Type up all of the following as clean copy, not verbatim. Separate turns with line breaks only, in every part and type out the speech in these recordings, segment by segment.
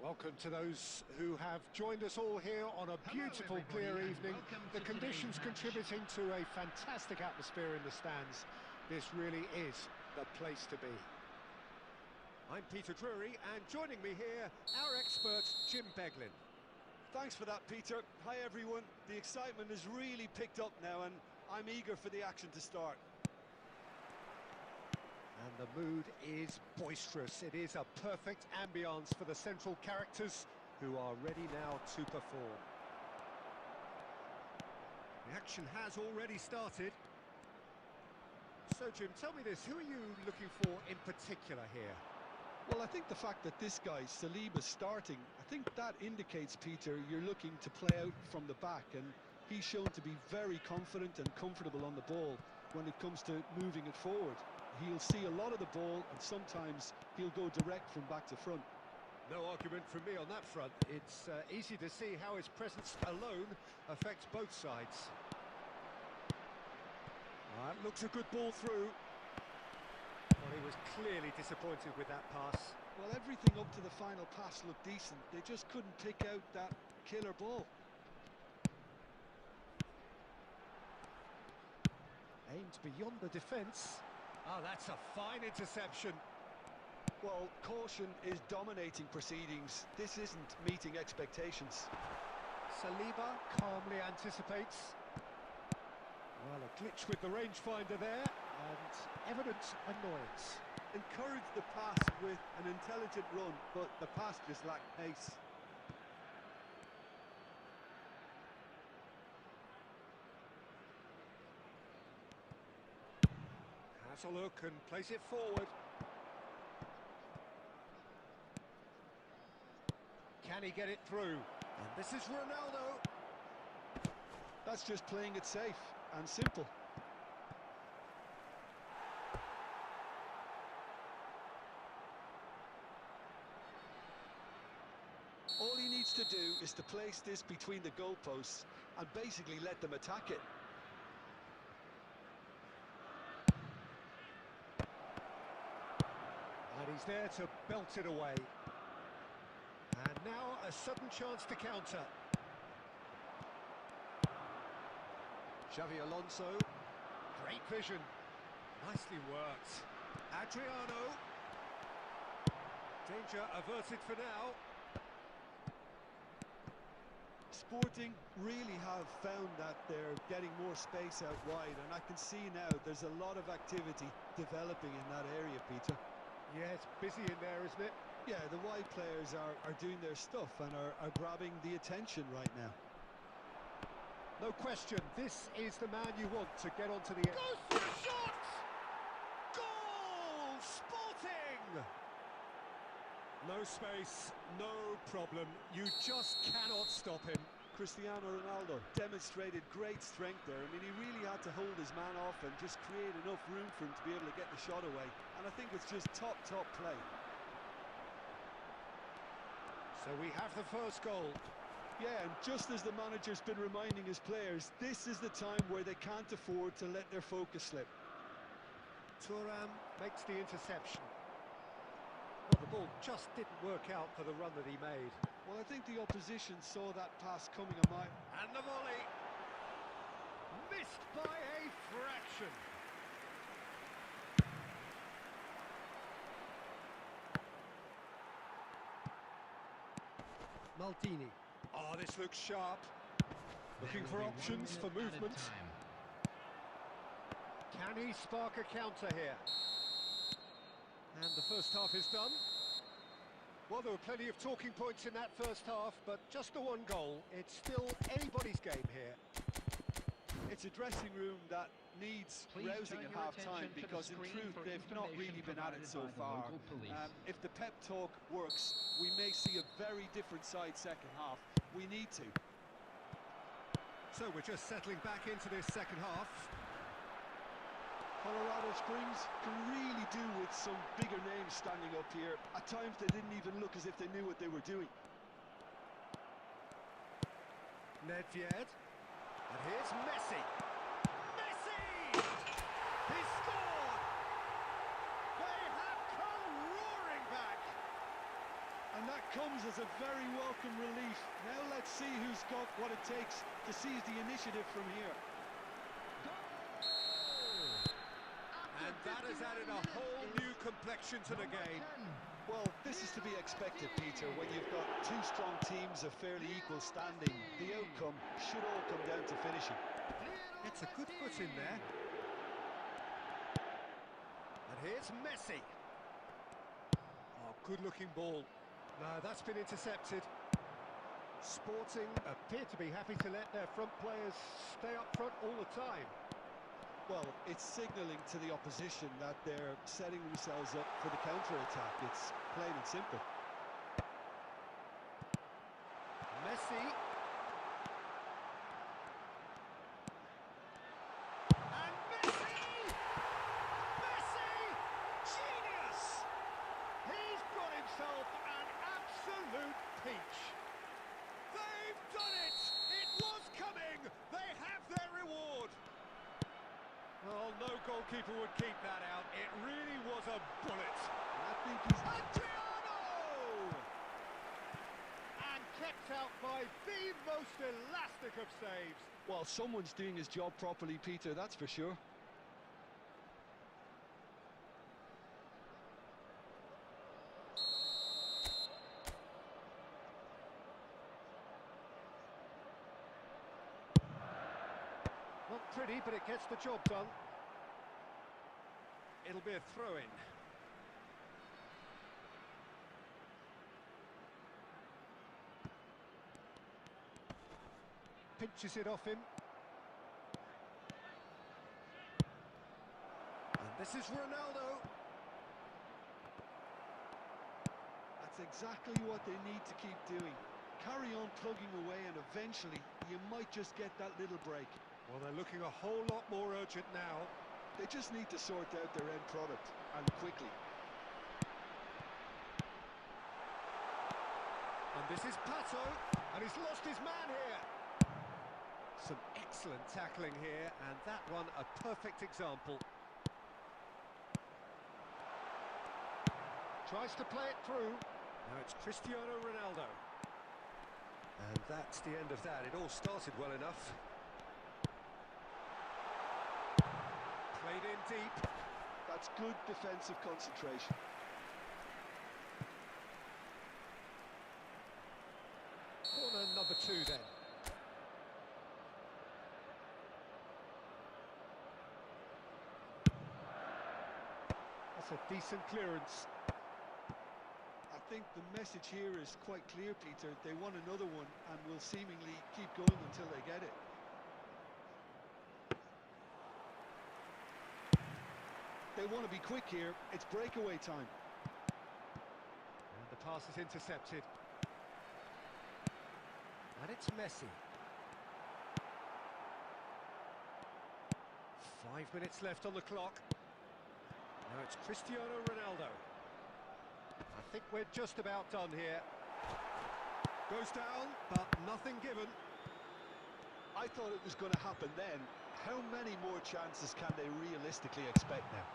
Welcome to those who have joined us all here on a beautiful, clear evening. The conditions contributing to a fantastic atmosphere in the stands. This really is the place to be. I'm Peter Drury, and joining me here, our expert, Jim Beglin.
Thanks for that, Peter. Hi, everyone. The excitement has really picked up now, and I'm eager for the action to start.
And the mood is boisterous. It is a perfect ambience for the central characters, who are ready now to perform. The action has already started. So, Jim, tell me this, who are you looking for in particular here?
Well, I think the fact that this guy, Saliba's starting, I think that indicates, Peter, you're looking to play out from the back, and he's shown to be very confident and comfortable on the ball when it comes to moving it forward. He'll see a lot of the ball, and sometimes he'll go direct from back to front.
No argument from me on that front. It's easy to see how his presence alone affects both sides. Looks a good ball through. Well, he was clearly disappointed with that pass.
Well, everything up to the final pass looked decent. They just couldn't pick out that killer ball.
Aimed beyond the defence. Oh, that's a fine interception.
Well, caution is dominating proceedings. This isn't meeting expectations.
Saliba calmly anticipates. Well, a glitch with the rangefinder there, and evident annoyance.
Encouraged the pass with an intelligent run, but the pass just lacked pace.
Has a look and plays it forward. Can he get it through? And this is Ronaldo.
That's just playing it safe and simple. All he needs to do is to place this between the goalposts and basically let them attack it.
And he's there to belt it away. And now a sudden chance to counter. Xavi Alonso, great vision, nicely worked. Adriano, danger averted for now.
Sporting really have found that they're getting more space out wide, and I can see now there's a lot of activity developing in that area, Peter.
Yeah, it's busy in there, isn't it?
Yeah, the wide players are doing their stuff and are grabbing the attention right now.
No question, this is the man you want to get onto the end. Goes for a shot! Goal! Sporting! No space, no problem. You just cannot stop him.
Cristiano Ronaldo demonstrated great strength there. I mean, he really had to hold his man off and just create enough room for him to be able to get the shot away. And I think it's just top play.
So we have the first goal.
Yeah, and just as the manager's been reminding his players, this is the time where they can't afford to let their focus slip.
Thuram makes the interception. Well, the ball just didn't work out for the run that he made.
Well, I think the opposition saw that pass coming a mile.
And the volley. Missed by a fraction. Maldini. Oh, this looks sharp. Looking for options for movement. Can he spark a counter here? And the first half is done. Well, there were plenty of talking points in that first half, but just the one goal. It's still anybody's game here.
It's a dressing room that needs rousing at half-time because, in truth, they've not really been at it so far. If the pep talk works, we may see a very different side second half. We need to.
So we're just settling back into this second half.
Colorado Springs can really do with some bigger names standing up here. At times they didn't even look as if they knew what they were doing.
Nedved. And here's Messi. Messi! He scored! They have come roaring back!
And that comes as a very welcome relief. Now let's see who's got what it takes to seize the initiative from here.
And that has added a whole new complexion to the game.
Well, this is to be expected, Peter. When you've got two strong teams of fairly equal standing, the outcome should all come down to finishing.
It's a good foot in there. And here's Messi. Oh, good-looking ball. No, that's been intercepted. Sporting appear to be happy to let their front players stay up front all the time.
Well, it's signalling to the opposition that they're setting themselves up for the counter-attack. It's plain and simple.
Messi. And Messi! Messi! Genius! He's got himself an absolute peach. They've done it! It was coming! They have their reward! Well, no goalkeeper would keep that out. It really was a bullet.
I think he's...
Adriano! And kept out by the most elastic of saves.
Well, someone's doing his job properly, Peter, that's for sure.
Not pretty, but it gets the job done. It'll be a throw-in. Pinches it off him. And this is Ronaldo.
That's exactly what they need to keep doing. Carry on plugging away and eventually you might just get that little break.
Well, they're looking a whole lot more urgent now.
They just need to sort out their end product, and quickly.
And this is Pato, and he's lost his man here. Some excellent tackling here, and that one a perfect example. Tries to play it through. Now it's Cristiano Ronaldo. And that's the end of that. It all started well enough. Played in deep.
That's good defensive concentration.
Corner number 2 then. That's a decent clearance.
I think the message here is quite clear, Peter. They want another one and will seemingly keep going until they get it. They want to be quick here. It's breakaway time.
And the pass is intercepted. And it's Messi. 5 minutes left on the clock. Now it's Cristiano Ronaldo. I think we're just about done here. Goes down, but nothing given.
I thought it was going to happen then. How many more chances can they realistically expect now?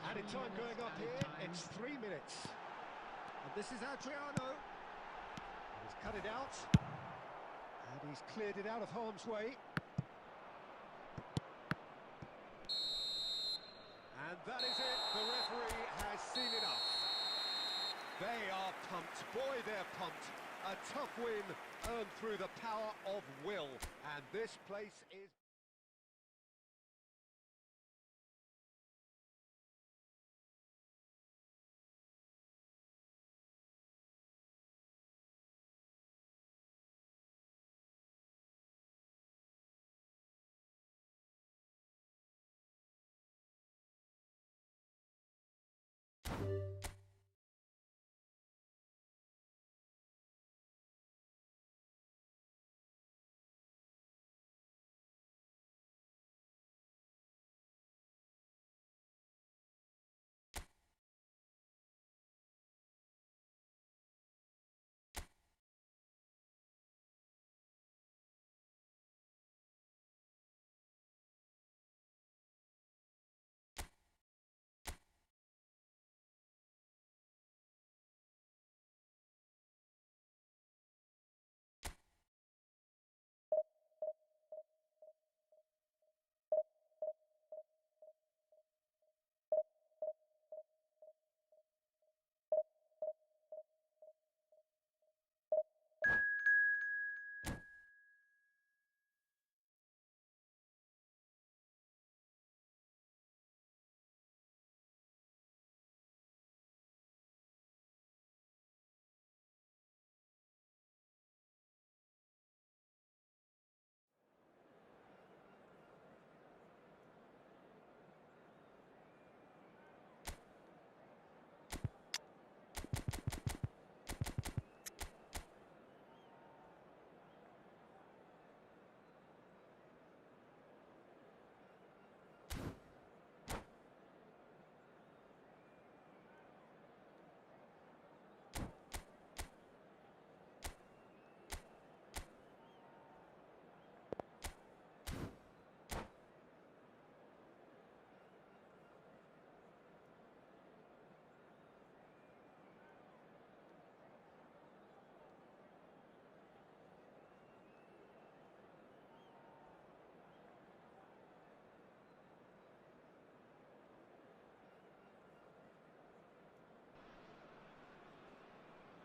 Added time going up here, it's 3 minutes. And this is Adriano. He's cut it out. And he's cleared it out of harm's way. And that is it. The referee has seen enough. They are pumped. Boy, they're pumped. A tough win earned through the power of will. And this place is...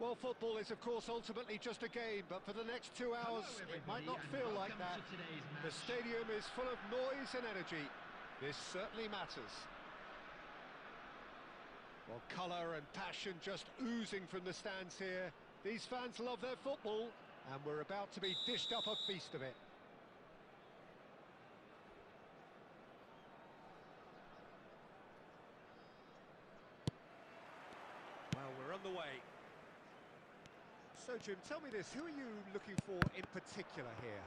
Well, football is, of course, ultimately just a game, but for the next 2 hours, it might not feel like that. The stadium is full of noise and energy. This certainly matters. Well, colour and passion just oozing from the stands here. These fans love their football, and we're about to be dished up a feast of it. Well, we're on the way. So, Jim, tell me this, who are you looking for in particular here?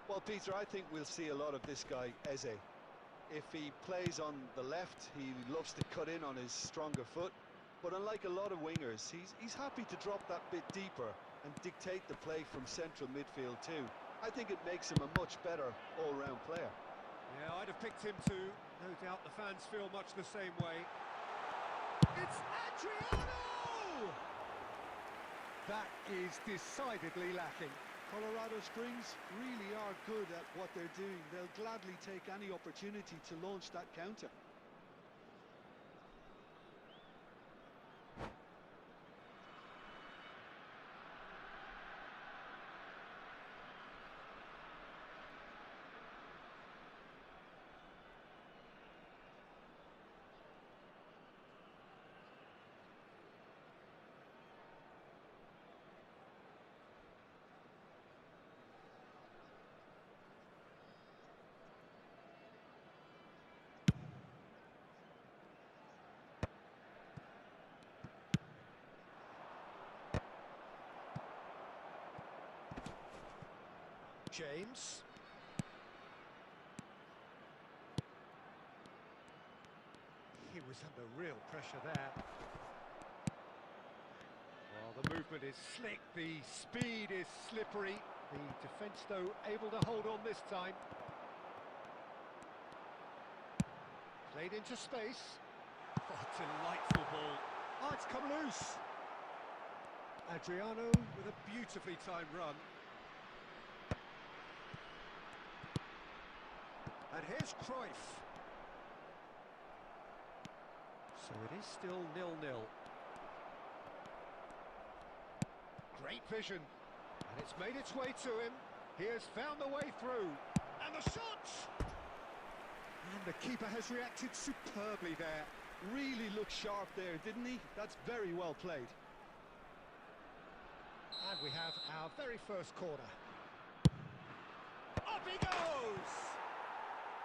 Well, Peter, I think we'll see a lot of this guy, Eze. If he plays on the left, he loves to cut in on his stronger foot. But unlike a lot of wingers, he's happy to drop that bit deeper and dictate the play from central midfield too. I think it makes him a much better all-round player.
Yeah, I'd have picked him too. No doubt the fans feel much the same way. It's Adriano! That is decidedly lacking.
Colorado Springs really are good at what they're doing. They'll gladly take any opportunity to launch that counter.
James. He was under real pressure there. Well, the movement is slick, the speed is slippery. The defence, though, able to hold on this time. Played into space. Oh, delightful ball. Oh, it's come loose. Adriano with a beautifully timed run. And here's Cruyff. So it is still 0-0. Great vision. And it's made its way to him. He has found the way through. And the shot! And the keeper has reacted superbly there.
Really looked sharp there, didn't he? That's very well played.
And we have our very first corner. Up he goes!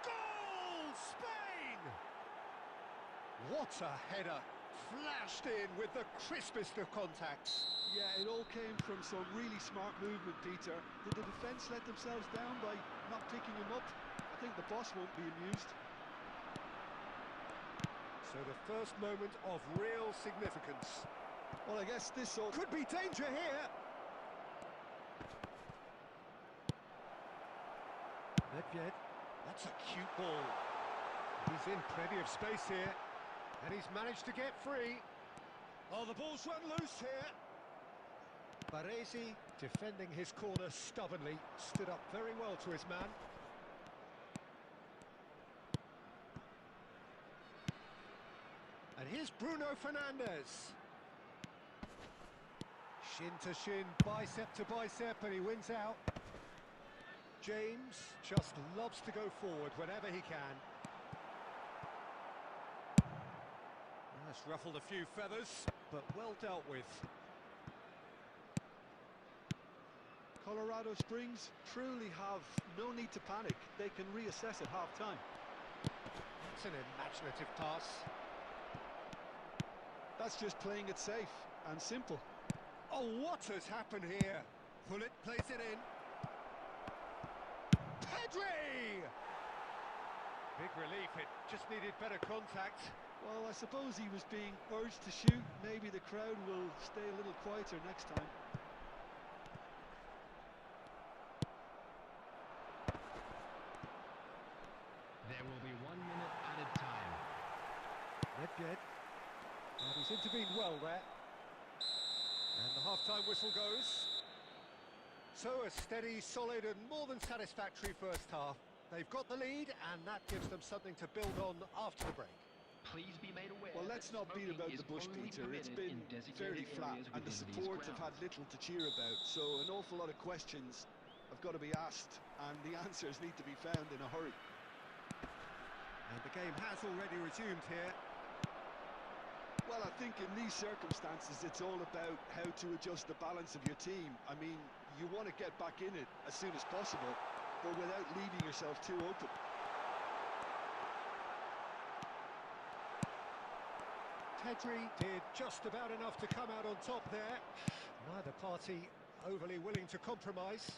Goal, Spain! What a header! Flashed in with the crispest of contacts.
Yeah, it all came from some really smart movement, Peter. Did the defence let themselves down by not picking him up? I think the boss won't be amused.
So the first moment of real significance.
Well, I guess this all
could be danger here. Nedved, that's a cute ball. He's in plenty of space here, and he's managed to get free. Oh, the ball's run loose here. Baresi, defending his corner stubbornly, stood up very well to his man. And here's Bruno Fernandes. Shin to shin, bicep to bicep, and he wins out. James just loves to go forward whenever he can. That's ruffled a few feathers, but well dealt with.
Colorado Springs truly have no need to panic. They can reassess at half-time.
That's an imaginative pass.
That's just playing it safe and simple.
Oh, what has happened here? Pullet plays it in. Pedri! Big relief, it just needed better contact.
Well, I suppose he was being urged to shoot. Maybe the crowd will stay a little quieter next time.
There will be 1 minute added time.
Nedved. And he's intervened well there. And the half-time whistle goes. So a steady, solid and more than satisfactory first half. They've got the lead and that gives them something to build on after the break.
Please be made aware.
Well, let's not beat about the bush, Peter. It's been fairly flat, and the support have had little to cheer about. So an awful lot of questions have got to be asked, and the answers need to be found in a hurry.
And the game has already resumed here.
Well, I think in these circumstances, it's all about how to adjust the balance of your team. I mean, you want to get back in it as soon as possible, but without leaving yourself too open.
Pedri did just about enough to come out on top there. Neither party overly willing to compromise.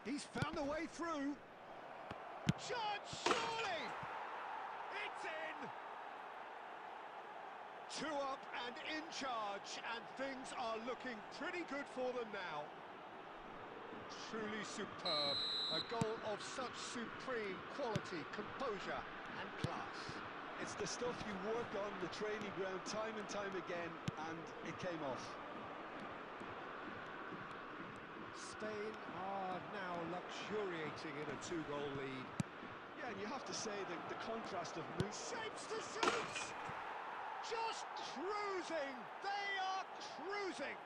He's found a way through. Shot, surely! It's in! 2 up and in charge, and things are looking pretty good for them now. Truly superb. A goal of such supreme quality, composure and class.
It's the stuff you work on the training ground time and time again, and it came off.
Spain are now luxuriating in a 2-goal lead.
Yeah, and you have to say that the contrast of mood.
Shapes to shoot! Just cruising! They are cruising!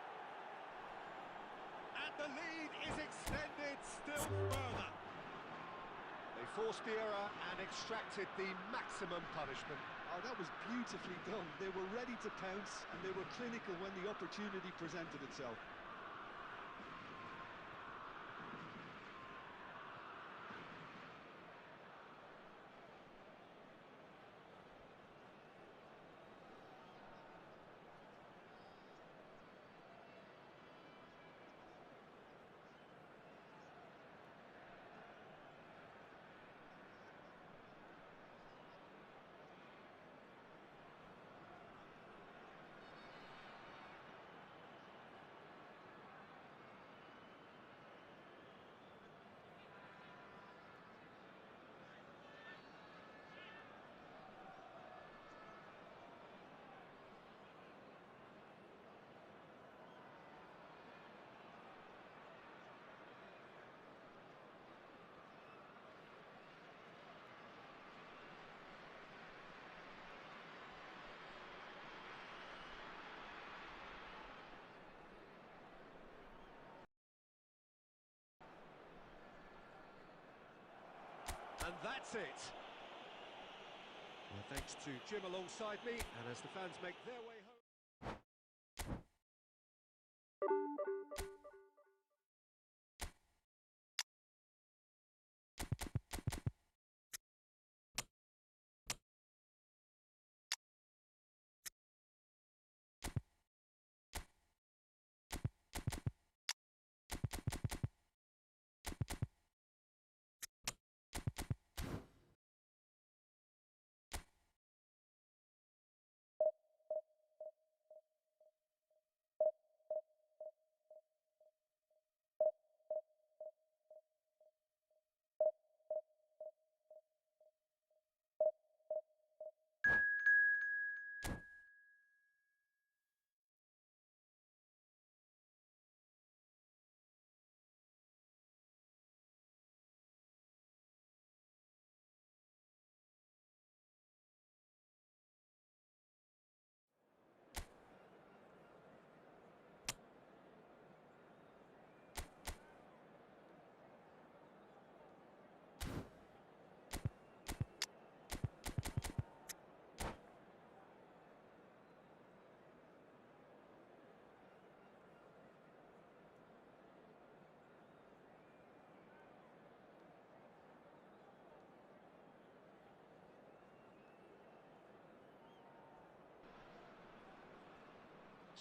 And the lead is extended still further. They forced the error and extracted the maximum punishment.
Oh, that was beautifully done. They were ready to pounce, and they were clinical when the opportunity presented itself.
And that's it. Well, thanks to Jim alongside me, and as the fans make their way home.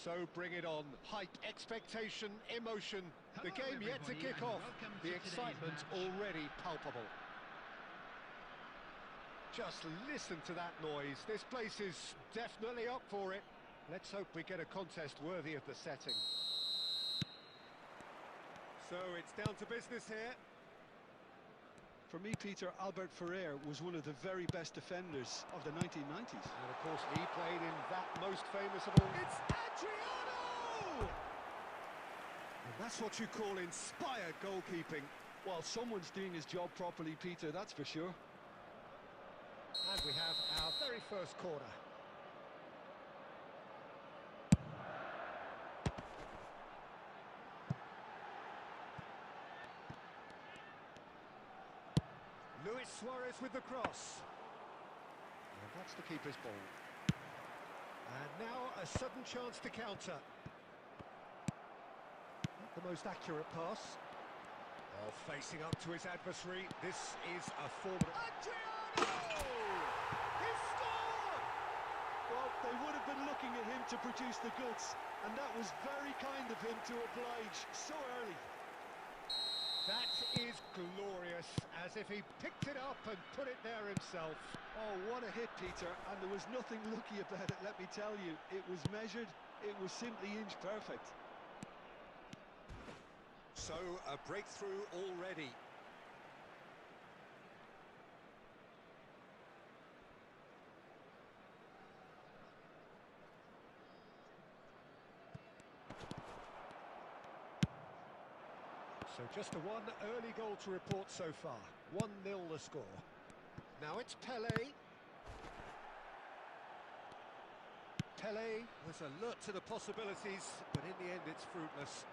So bring it on. Hype, expectation, emotion. The game yet to kick off. The excitement already palpable. Just listen to that noise. This place is definitely up for it. Let's hope we get a contest worthy of the setting. So it's down to business here.
For me, Peter, Albert Ferrer was one of the very best defenders of the 1990s.
And of course, he played in that most famous of all. It's Adriano! And that's what you call inspired goalkeeping.
Well, someone's doing his job properly, Peter, that's for sure.
And we have our very first corner. Luis Suarez with the cross. And that's the keeper's ball. And now a sudden chance to counter. Not the most accurate pass. Oh, facing up to his adversary. This is a formidable... Adriano! He scored!
Well, they would have been looking at him to produce the goods, and that was very kind of him to oblige so early.
That is glorious, as if he picked it up and put it there himself.
Oh, what a hit, Peter, and there was nothing lucky about it, let me tell you. It was measured, it was simply inch perfect.
So, a breakthrough already. So just a one early goal to report so far. 1-0 the score. Now it's Pelé. Pelé was alert to the possibilities, but in the end it's fruitless.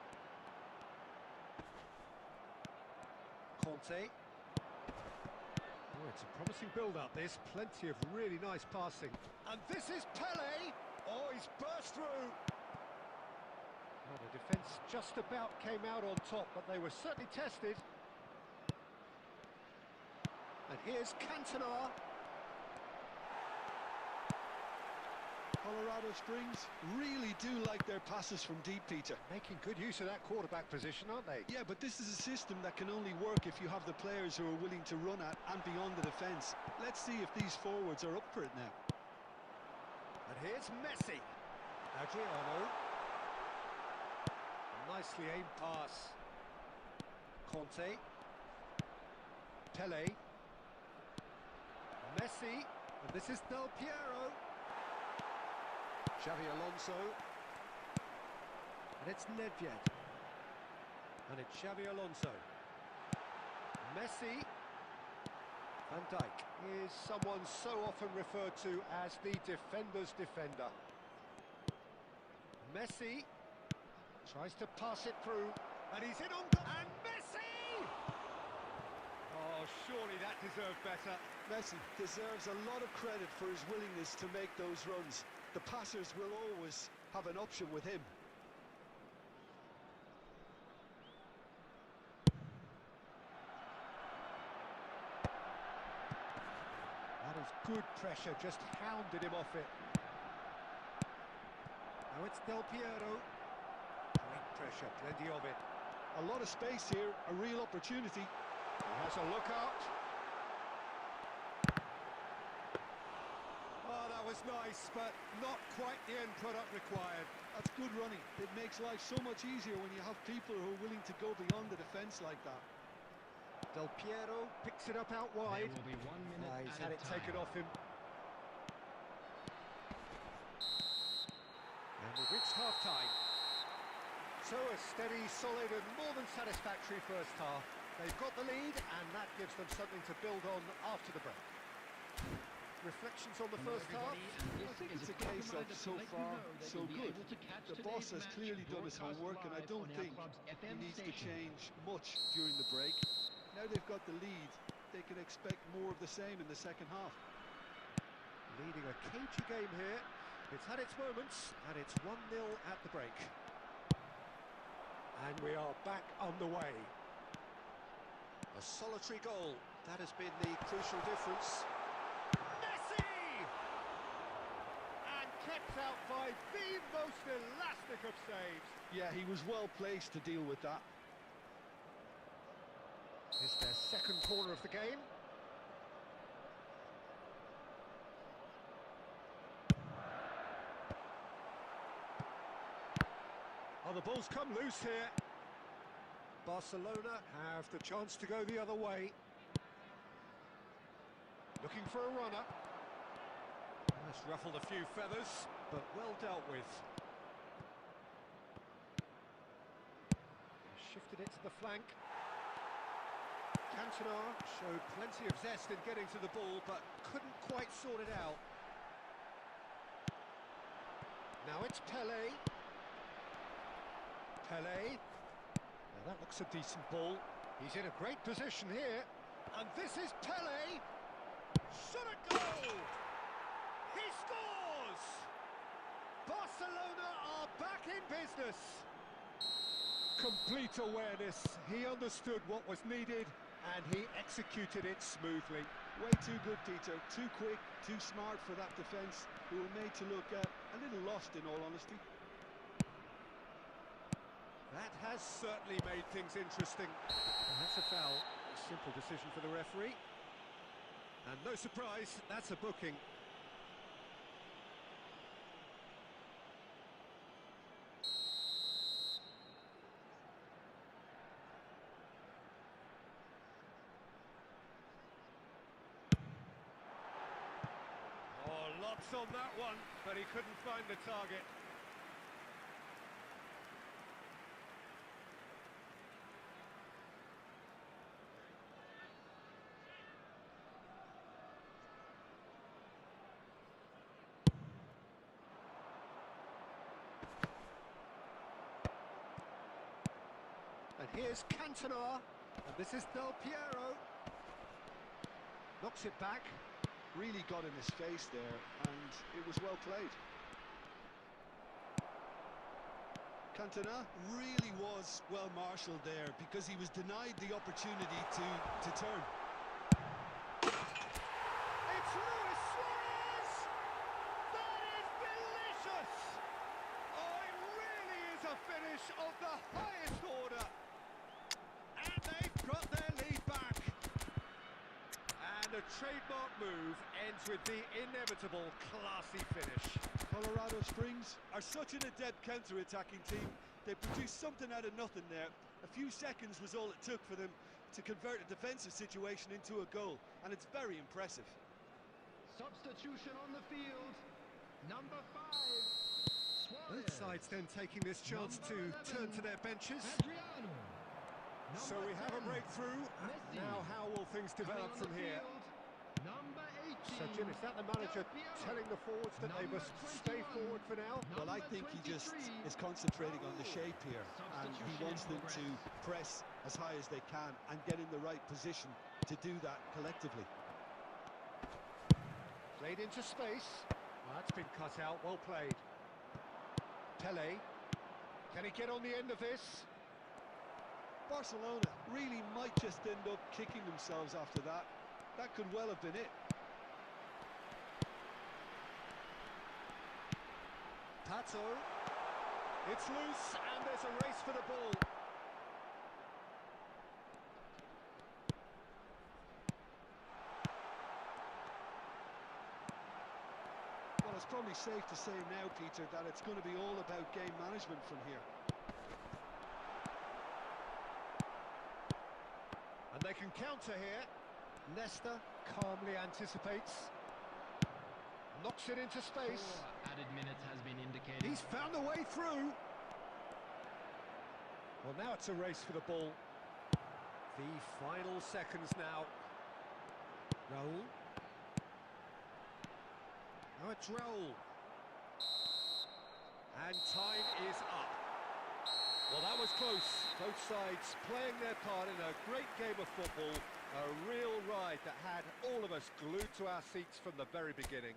Conte. Oh, it's a promising build-up, this. Plenty of really nice passing. And this is Pelé! Oh, he's burst through! Well, the defence just about came out on top, but they were certainly tested. And here's Cantona.
Colorado Springs really do like their passes from deep, Peter.
Making good use of that quarterback position, aren't they?
Yeah, but this is a system that can only work if you have the players who are willing to run at and beyond the defence. Let's see if these forwards are up for it now.
And here's Messi. Adriano. Nicely aimed pass. Conte. Pelé. Messi. And this is Del Piero. Xavi Alonso. And it's Nedved. And it's Xavi Alonso. Messi. Van Dijk is someone so often referred to as the defender's defender. Messi tries to pass it through, and he's in on goal. And Messi! Oh, surely that deserved better.
Messi deserves a lot of credit for his willingness to make those runs. The passers will always have an option with him.
That is good pressure, just hounded him off it. Now it's Del Piero. Great pressure, plenty of it.
A lot of space here, a real opportunity.
He has a look out. Oh, that was nice, but not quite the end product required.
That's good running. It makes life so much easier when you have people who are willing to go beyond the defence like that.
Del Piero picks it up out wide.
There will be 1 minute
He's
added
had it taken
time.
off him. And we've reached half-time. So a steady, solid and more than satisfactory first half. They've got the lead and that gives them something to build on after the break. Reflections on the first half?
I think it's a case of so far, so good. The boss has clearly done his homework and I don't think he needs to change much during the break. Now they've got the lead, they can expect more of the same in the second half.
Leading a cagey game here. It's had its moments and it's 1-0 at the break. And we are back on the way. A solitary goal, that has been the crucial difference. Messi! And kept out by the most elastic of saves.
Yeah, he was well placed to deal with that.
It's their second corner of the game. Oh, the ball's come loose here. Barcelona have the chance to go the other way. Looking for a runner. That's ruffled a few feathers, but well dealt with. Shifted it to the flank. Cantona showed plenty of zest in getting to the ball, but couldn't quite sort it out. Now it's Pele. Pele. Now that looks a decent ball. He's in a great position here. And this is Pele. Should it go? He scores! Barcelona are back in business. Complete awareness. He understood what was needed and he executed it smoothly.
Way too good, Peter. Too quick, too smart for that defence, who were made to look a little lost, in all honesty.
That has certainly made things interesting. And that's a foul. A simple decision for the referee. And no surprise, that's a booking. Oh, lots on that one, but he couldn't find the target. And here's Cantona, and this is Del Piero. Knocks it back.
Really got in his face there, and it was well played. Cantona really was well marshalled there, because he was denied the opportunity to turn.
It's Luis Suarez! That is delicious! Oh, it really is a finish of the highest order. And they've got their lead back. And the trademark move ends with the inevitable classy finish.
Colorado Springs are such an adept counter-attacking team. They produced something out of nothing there. A few seconds was all it took for them to convert a defensive situation into a goal, and it's very impressive.
Substitution on the field. Number 5.
Both sides then taking this chance to turn to their benches.
Adriano.
So we have a breakthrough. Now how will things develop from here?
Number 18.
So Jim, is that the manager telling the forwards that they must stay forward for now?
Well, I think he just is concentrating on the shape here, and he wants them to press as high as they can and get in the right position to do that collectively.
Played into space. Well, that's been cut out, well played. Pele. Can he get on the end of this?
Barcelona really might just end up kicking themselves after that. That could well have been it.
Pato. It's loose and there's a race for the ball.
Well, it's probably safe to say now, Peter, that it's going to be all about game management from here.
And they can counter here. Nesta calmly anticipates. Knocks it into space.
4 added minutes has been indicated.
He's found a way through. Well, now it's a race for the ball. The final seconds now. Raul. Now it's Raul. And time is up. Well, that was close. Both sides playing their part in a great game of football. A real ride that had all of us glued to our seats from the very beginning.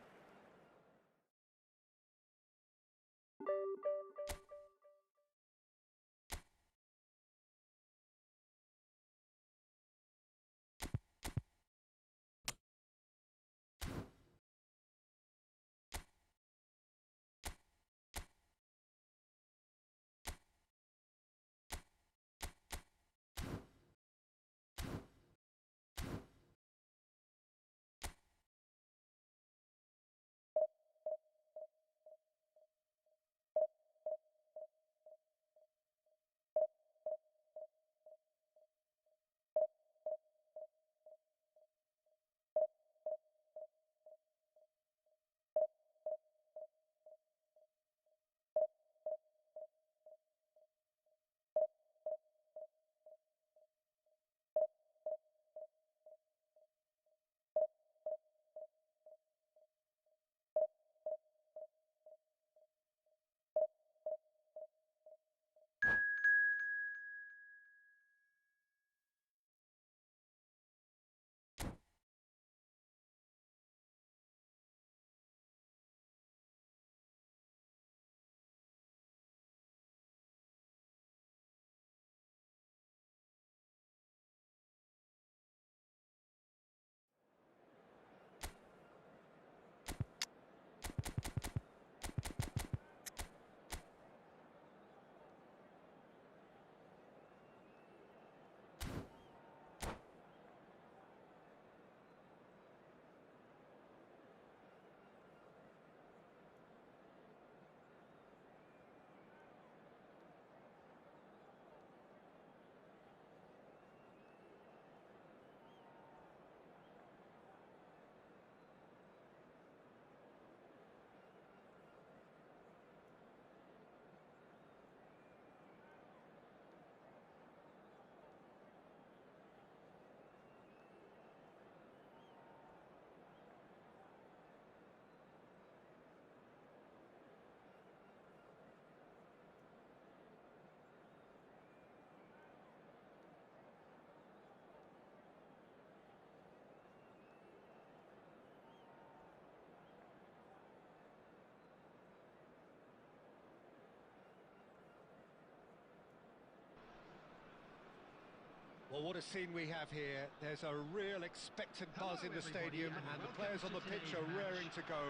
Well, what a scene we have here. There's a real expectant buzz in the stadium, and the players on the pitch are raring to go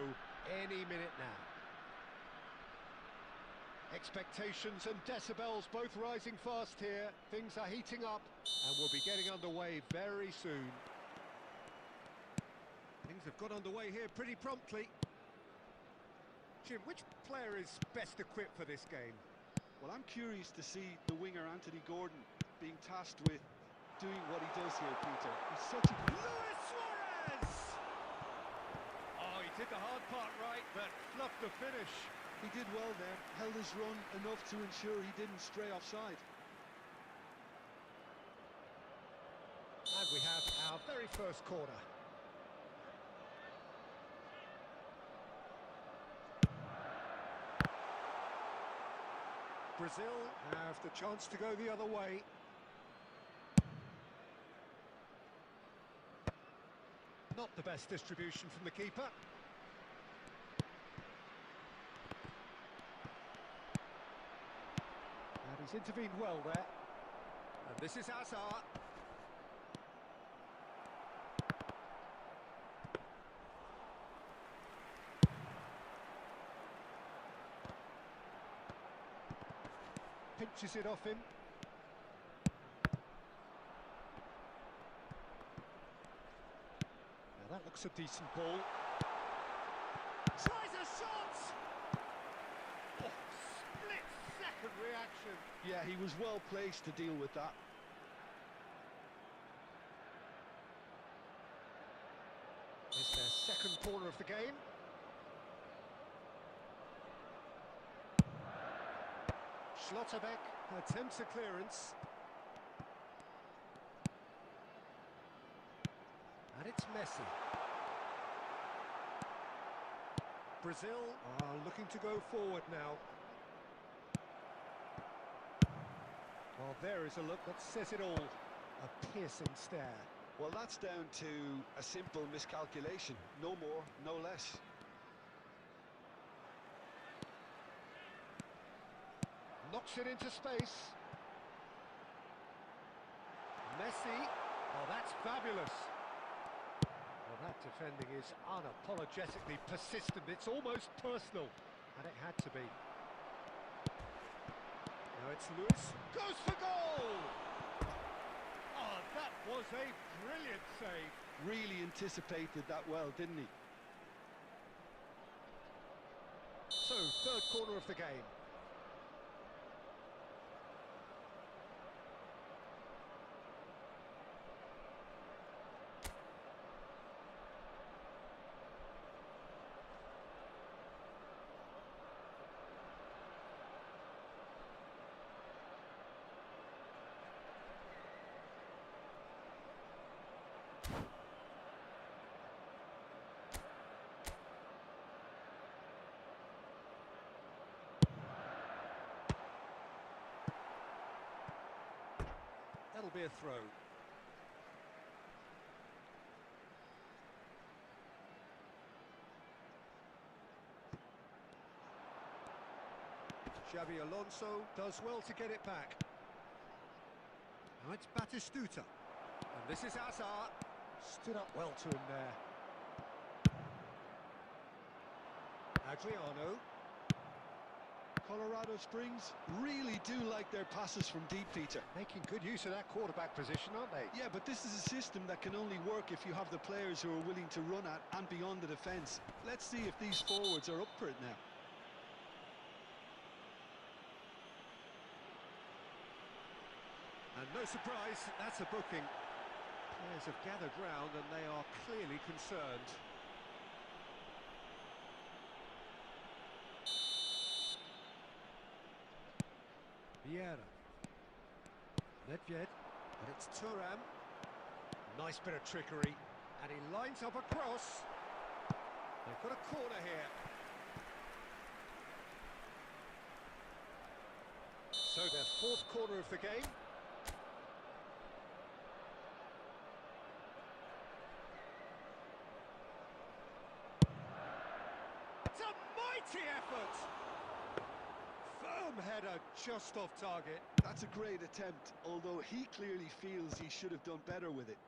any minute now. Expectations and decibels both rising fast here. Things are heating up, and we'll be getting underway very soon. Things have got underway here pretty promptly. Jim, which player is best equipped for this game?
Well, I'm curious to see the winger Anthony Gordon being tasked with doing what he does here, Peter. He's such a...
Luis Suarez! Oh, he did the hard part right, but fluffed the finish.
He did well there, held his run enough to ensure he didn't stray offside.
And we have our very first corner. Brazil have the chance to go the other way. Not the best distribution from the keeper. And he's intervened well there. And this is Hazard. Pinches it off him. Now that looks a decent ball. Tries a shot! Oh, split-second reaction.
Yeah, he was well placed to deal with that.
It's their second corner of the game. Schlotterbeck attempts a clearance. And it's Messi. Brazil are looking to go forward now. Well, there is a look that says it all. A piercing stare.
Well, that's down to a simple miscalculation. No more, no less.
Knocks it into space. Messi. Oh, that's fabulous. Well, that defending is unapologetically persistent. It's almost personal. And it had to be. Now it's Luis. Goes for goal! Oh, that was a brilliant save.
Really anticipated that well, didn't he?
So, third corner of the game. That'll be a throw. Xabi Alonso does well to get it back. Now it's Batistuta. And this is Hazard. Stood up well to him there. Adriano.
Colorado Springs really do like their passes from deep, Peter.
Making good use of that quarterback position, aren't they?
Yeah, but this is a system that can only work if you have the players who are willing to run at and beyond the defence. Let's see if these forwards are up for it now.
And no surprise, that's a booking. Players have gathered round and they are clearly concerned. Vieira. Nedved. And it's Thuram. Nice bit of trickery. And he lines up a cross. They've got a corner here. So their fourth corner of the game. It's a mighty effort! Firm header just off target.
That's a great attempt, although he clearly feels he should have done better with it.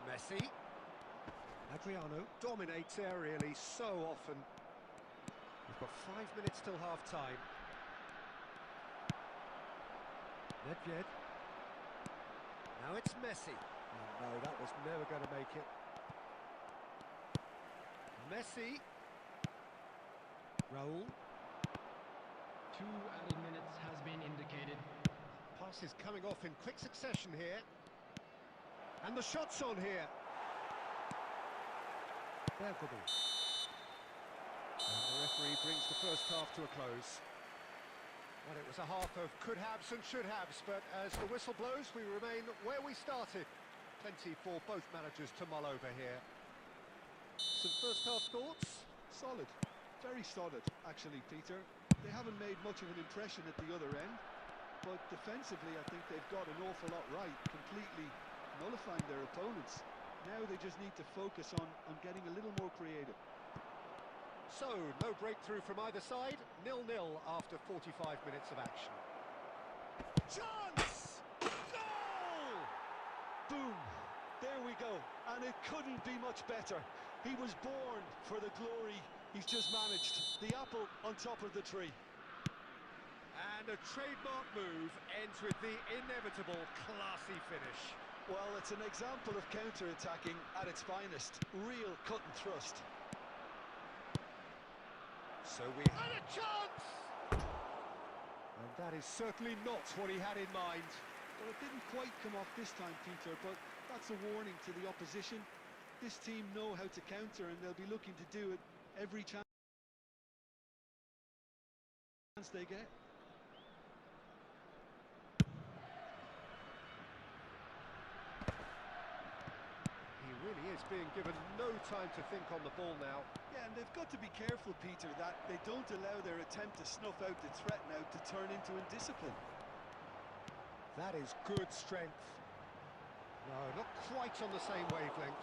Messi. Adriano dominates aerially so often. We've got 5 minutes till half-time. Nedved. Now it's Messi. Oh, no, that was never going to make it. Messi. Raul.
2 added minutes has been indicated.
Pass is coming off in quick succession here. And the shot's on here. Bergamo. And the referee brings the first half to a close. Well, it was a half of could-haves and should-haves, but as the whistle blows, we remain where we started. Plenty for both managers to mull over here. Some first-half thoughts?
Solid. Very solid, actually, Peter. They haven't made much of an impression at the other end, but defensively, I think they've got an awful lot right, completely nullifying their opponents. Now they just need to focus on getting a little more creative.
So, no breakthrough from either side, 0-0 after 45 minutes of action. Chance! Goal!
Boom! There we go, and it couldn't be much better. He was born for the glory he's just managed. The apple on top of the tree.
And a trademark move ends with the inevitable classy finish.
Well, it's an example of counter-attacking at its finest. Real cut and thrust.
So we had a chance! And that is certainly not what he had in mind.
Well, it didn't quite come off this time, Peter, but that's a warning to the opposition. This team know how to counter, and they'll be looking to do it every chance they get.
He really is being given no time to think on the ball now.
Yeah, and they've got to be careful, Peter, that they don't allow their attempt to snuff out the threat now to turn into indiscipline.
That is good strength. No, not quite on the same wavelength.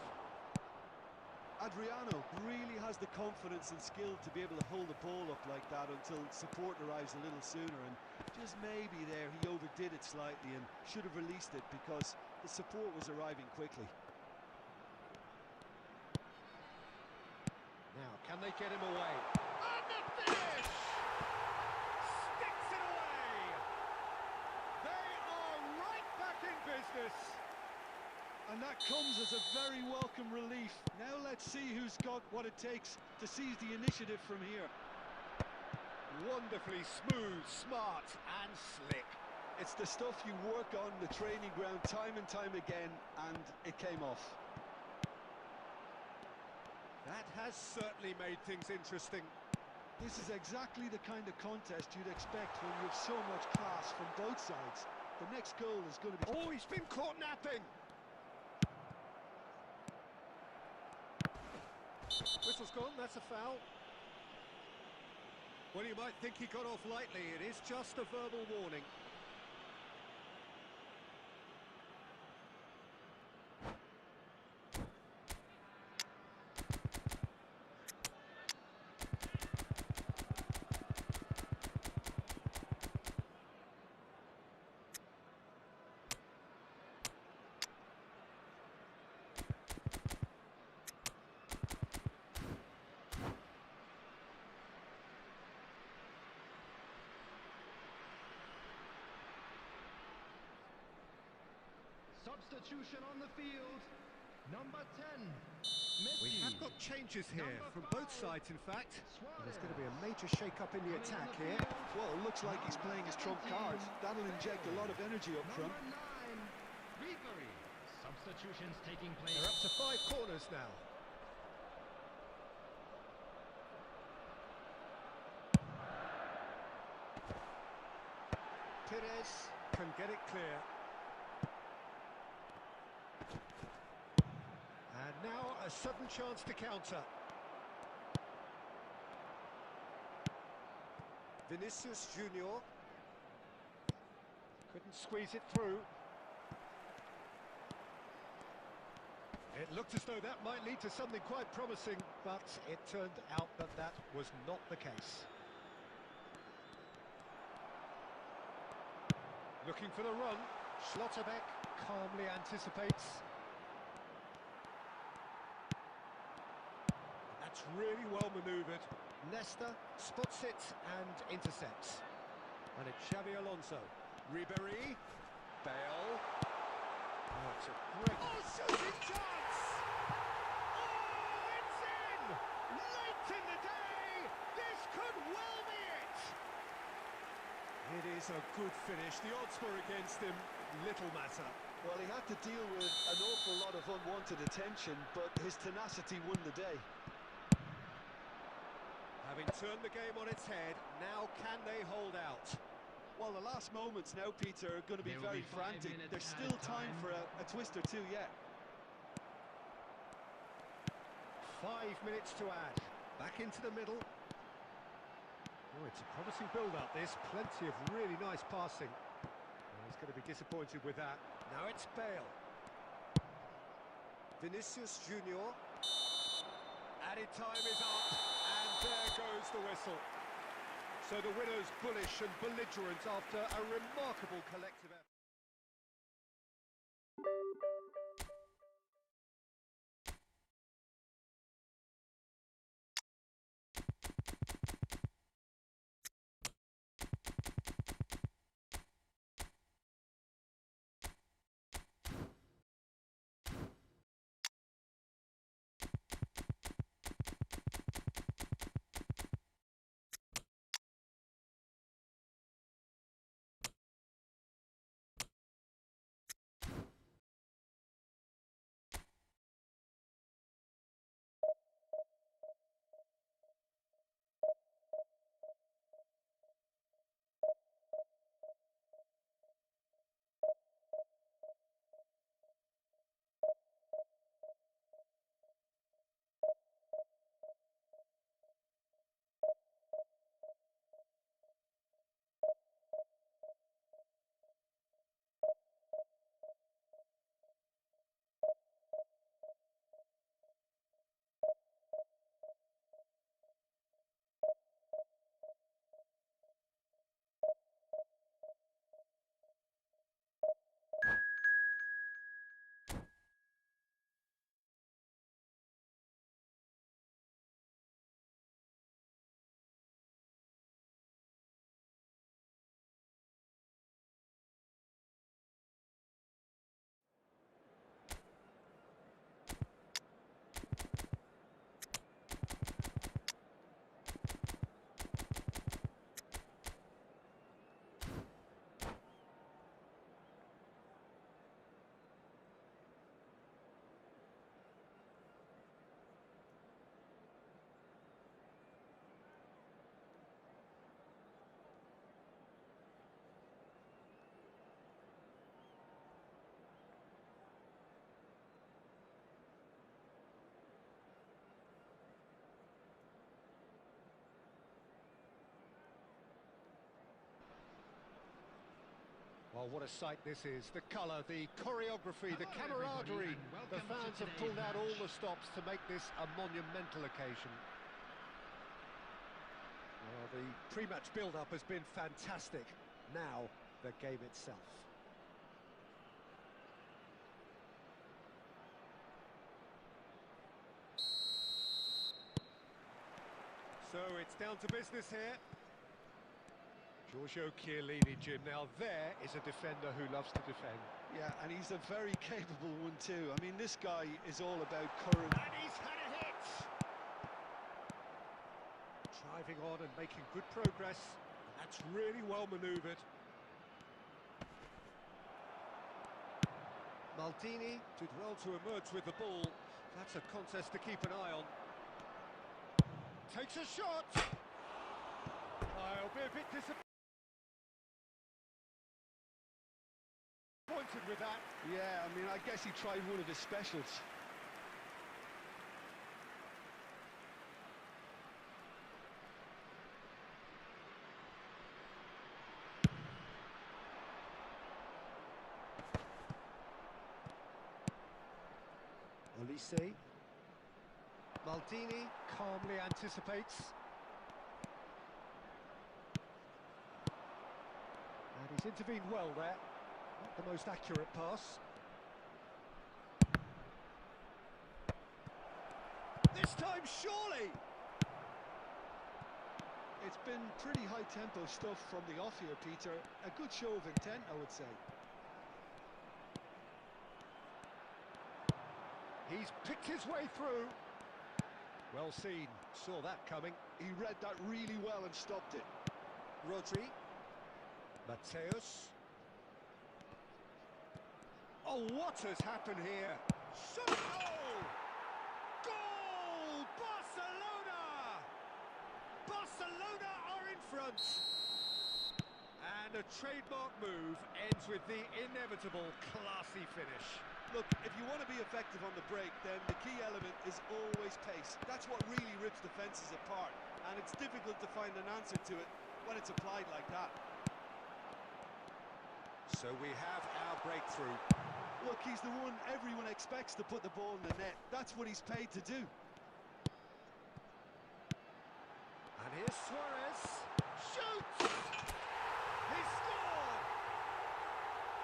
Adriano really has the confidence and skill to be able to hold the ball up like that until support arrives a little sooner, and just maybe there he overdid it slightly and should have released it because the support was arriving quickly.
Now, can they get him away? And the finish! Sticks it away! They are right back in business!
And that comes as a very welcome relief. Now let's see who's got what it takes to seize the initiative from here.
Wonderfully smooth, smart and slick.
It's the stuff you work on the training ground time and time again, and it came off.
That has certainly made things interesting.
This is exactly the kind of contest you'd expect when you have so much class from both sides. The next goal is going to be...
Oh, he's been caught napping! Whistle's gone, that's a foul. Well, you might think he got off lightly. It is just a verbal warning.
Substitution on the field. Number 10, Messi.
We have got changes here from both sides, in fact. There's going to be a major shake-up in the attack here.
Well, it looks like he's playing his trump card. That'll inject a lot of energy up front.
Number 9, Ribery. Substitutions taking place.
They're up to 5 corners now. Perez can get it clear. And now a sudden chance to counter. Vinicius Junior couldn't squeeze it through. It looked as though that might lead to something quite promising, but it turned out that that was not the case. Looking for the run. Schlotterbeck calmly anticipates. That's really well manoeuvred. Nesta spots it and intercepts. And it's Xavi Alonso. Ribéry. Bale. Oh, it's a great... Oh, shooting chance! Oh, it's in! Late in the day! This could well be it! It is a good finish. The odds were against him. Little matter.
Well, he had to deal with an awful lot of unwanted attention, but his tenacity won the day.
Having turned the game on its head, now can they hold out?
Well, the last moments now, Peter, are going to be very frantic. There's still time for a twist or two yet.
5 minutes to add. Back into the middle. Oh, it's a promising build-up, this. Plenty of really nice passing. Oh, he's going to be disappointed with that. Now it's Bale. Vinicius Junior. Added time is up, and there goes the whistle. So the winners bullish and belligerent after a remarkable collective effort. Well, what a sight this is. The colour, the choreography, the camaraderie. The fans have pulled out all the stops to make this a monumental occasion. Well, the pre-match build-up has been fantastic. Now, the game itself. So it's down to business here. Giorgio Chiellini, Jim. Now there is a defender who loves to defend.
Yeah, and he's a very capable one too. I mean, this guy is all about courage.
And he's had a hit! Driving on and making good progress. And that's really well manoeuvred. Maldini did well to emerge with the ball. That's a contest to keep an eye on. Takes a shot! I'll be a bit disappointed with that.
Yeah, I mean, I guess he tried one of his specials.
Olise. Maldini calmly anticipates. He's intervened well there. Not the most accurate pass. This time, surely!
It's been pretty high-tempo stuff from the off here, Peter. A good show of intent, I would say.
He's picked his way through. Well seen, saw that coming.
He read that really well and stopped it.
Rodri. Mateus. Oh, what has happened here? Shot goal! Goal! Barcelona! Barcelona are in front. And a trademark move ends with the inevitable classy finish.
Look, if you want to be effective on the break, then the key element is always pace. That's what really rips defences apart, and it's difficult to find an answer to it when it's applied like that.
So we have our breakthrough.
Look, he's the one everyone expects to put the ball in the net. That's what he's paid to do.
And here's Suarez. Shoots! He scored!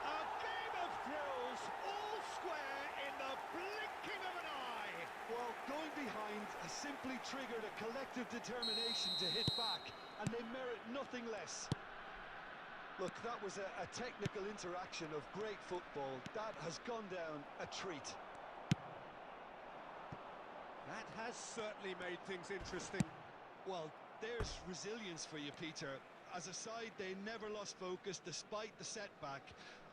A game of thrills, all square in the blinking of an eye.
Well, going behind has simply triggered a collective determination to hit back, and they merit nothing less. Look, that was a technical interaction of great football. That has gone down a treat.
That has certainly made things interesting.
Well, there's resilience for you, Peter. As a side, they never lost focus despite the setback,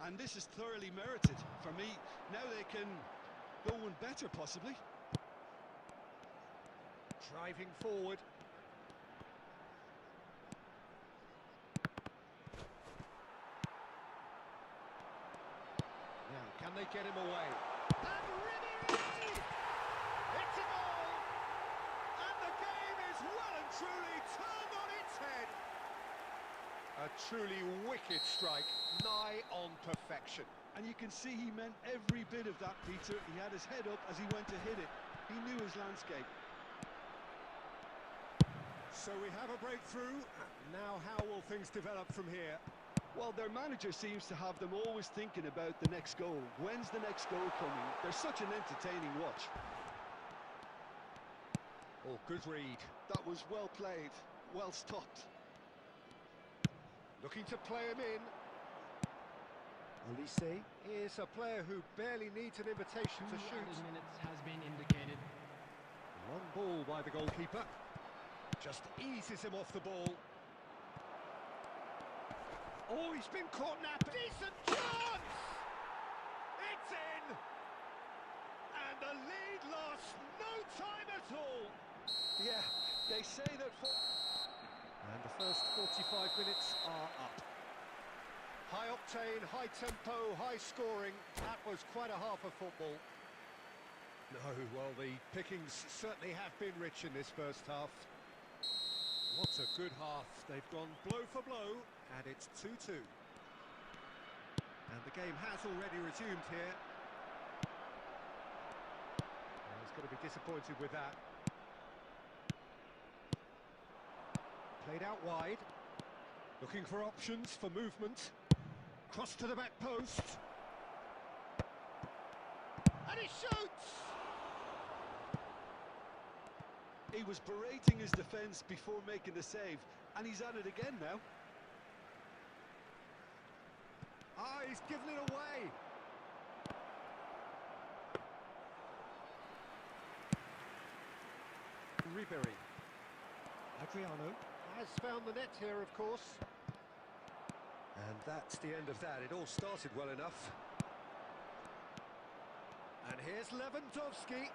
and this is thoroughly merited. For me, now they can go one better, possibly.
Driving forward. Now, can they get him away? And Ribéry! It's a goal! And the game is well and truly turned on its head. A truly wicked strike, nigh on perfection.
And you can see he meant every bit of that, Peter. He had his head up as he went to hit it. He knew his landscape.
So we have a breakthrough. Now how will things develop from here?
Well, their manager seems to have them always thinking about the next goal. When's the next goal coming? They're such an entertaining watch.
Oh, good read.
That was well played, well stopped.
Looking to play him in. Olise is a player who barely needs an invitation to
2
shoot.
added minutes has been indicated.
Long ball by the goalkeeper. Just eases him off the ball. Oh, he's been caught napping. Decent chance! It's in! And the lead lost no time at all.
Yeah, they say that for...
And the first 45 minutes are up. High octane, high tempo, high scoring. That was quite a half of football. No, well, the pickings certainly have been rich in this first half. What a good half. They've gone blow for blow, and it's 2-2. And the game has already resumed here. Well, he's going to be disappointed with that. Played out wide. Looking for options for movement. Cross to the back post. And he shoots!
He was berating his defence before making the save, and he's at it again now.
Ah, he's given it away. Ribéry. Adriano has found the net here, of course. And that's the end of that. It all started well enough. And here's Lewandowski.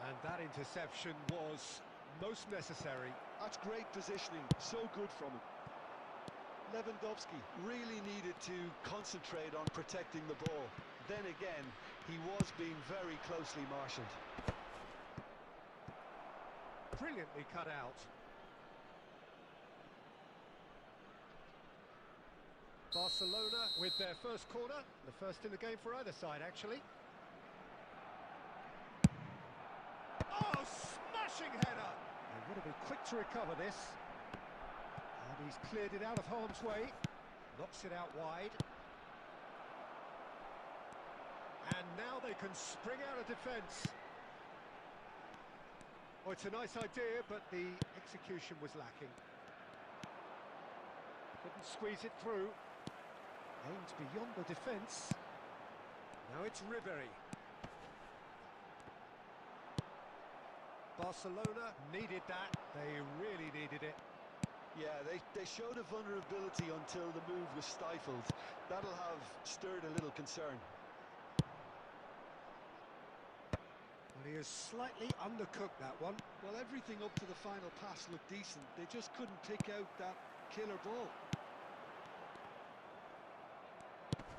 And that interception was most necessary.
That's great positioning, so good from him. Lewandowski really needed to concentrate on protecting the ball. Then again, he was being very closely marshalled.
Brilliantly cut out. Barcelona with their first corner, the first in the game for either side, actually. Oh, smashing header! They would have been quick to recover this. And he's cleared it out of harm's way. Knocks it out wide. And now they can spring out of defence. Oh, it's a nice idea, but the execution was lacking. Couldn't squeeze it through. Aimed beyond the defence. Now it's Ribery. Barcelona needed that. They really needed it.
Yeah, they showed a vulnerability until the move was stifled. That'll have stirred a little concern.
Well, he has slightly undercooked that one.
Well, everything up to the final pass looked decent. They just couldn't pick out that killer ball.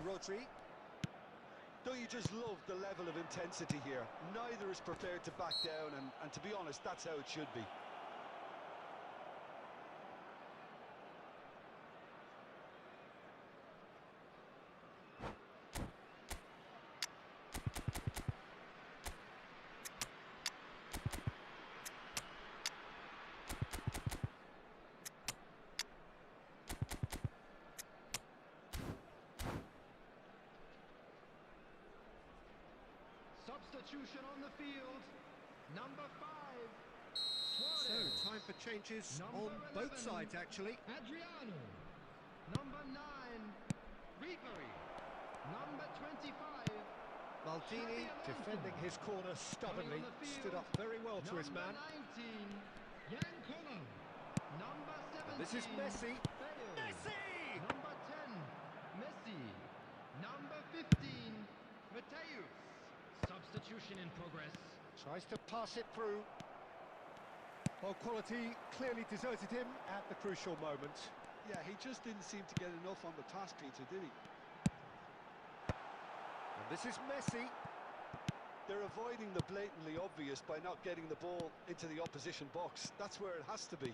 Rodri.
Don't you just love the level of intensity here? Neither is prepared to back down, and to be honest, that's how it should be.
Substitution on the field. Number 5.
So, time for changes on both sides, actually.
Adriano. Number 9. Ribery. Number 25.
Maldini, defending his corner stubbornly, stood up very well to his man.
Number 19. Yankolo. Number 17.
And this is Messi.
Bale.
Messi!
Number 10. Messi. Number 15. Mateus. Substitution in progress.
Tries to pass it through. Well, quality clearly deserted him at the crucial moment.
Yeah, he just didn't seem to get enough on the pass, Peter, did he?
And this is Messi.
They're avoiding the blatantly obvious by not getting the ball into the opposition box. That's where it has to be.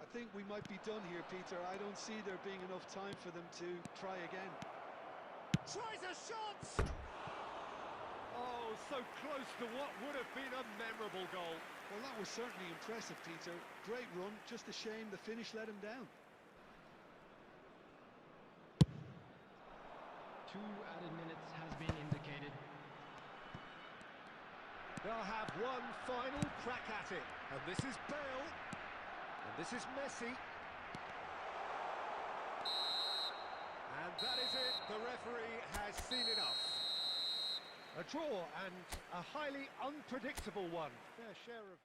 I think we might be done here, Peter. I don't see there being enough time for them to try again.
Tries a shot! Oh, so close to what would have been a memorable goal.
Well, that was certainly impressive, Peter. Great run, just a shame the finish let him down.
2 added minutes has been indicated.
They'll have one final crack at it. And this is Bale. And this is Messi. And that is it. The referee has seen enough. A draw, and a highly unpredictable one. Fair share of...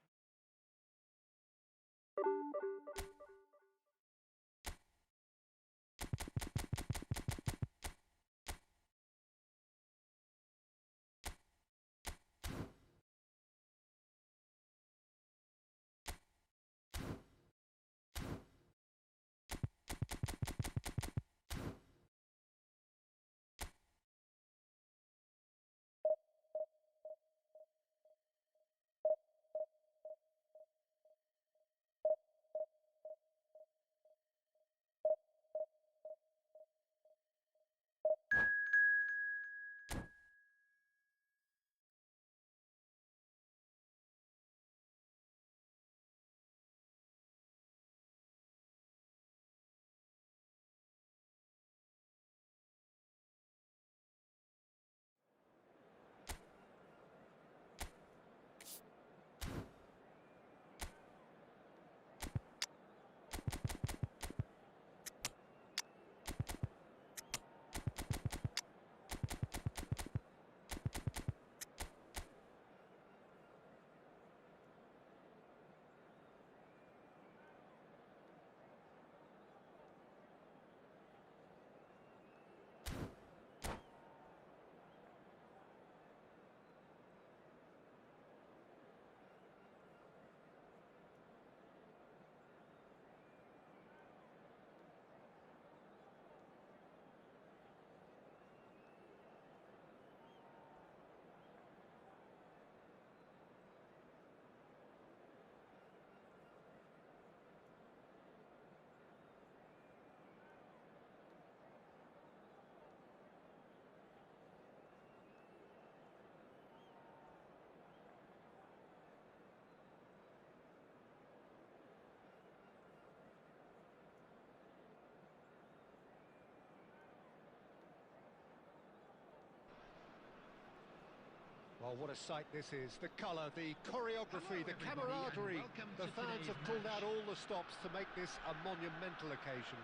Oh, what a sight this is. The colour, the choreography, the camaraderie. The fans have pulled out all the stops to make this a monumental occasion.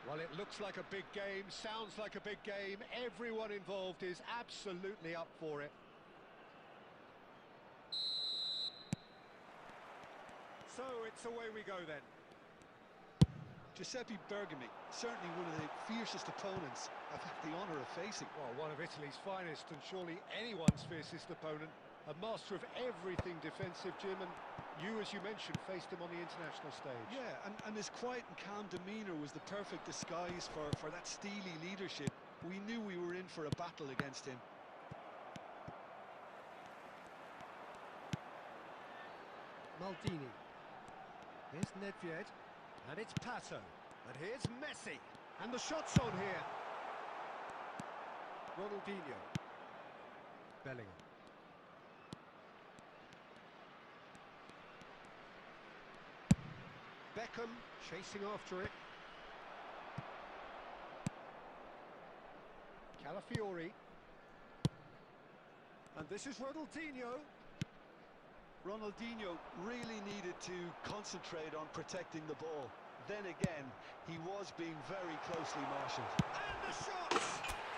Well, it looks like a big game, sounds like a big game. Everyone involved is absolutely up for it. So it's away we go then.
Giuseppe Bergami, certainly one of the fiercest opponents I've had the honour of facing.
Well, one of Italy's finest and surely anyone's fiercest opponent. A master of everything defensive, Jim, and you, as you mentioned, faced him on the international stage.
Yeah, and his quiet and calm demeanour was the perfect disguise for that steely leadership. We knew we were in for a battle against him.
Maldini. Here's Nedved, and it's Pato, and here's Messi, and the shot's on here. Ronaldinho. Bellingham. Beckham chasing after it. Calafiori. And this is Ronaldinho.
Ronaldinho really needed to concentrate on protecting the ball. Then again, he was being very closely marshalled.
And the shot! It's there!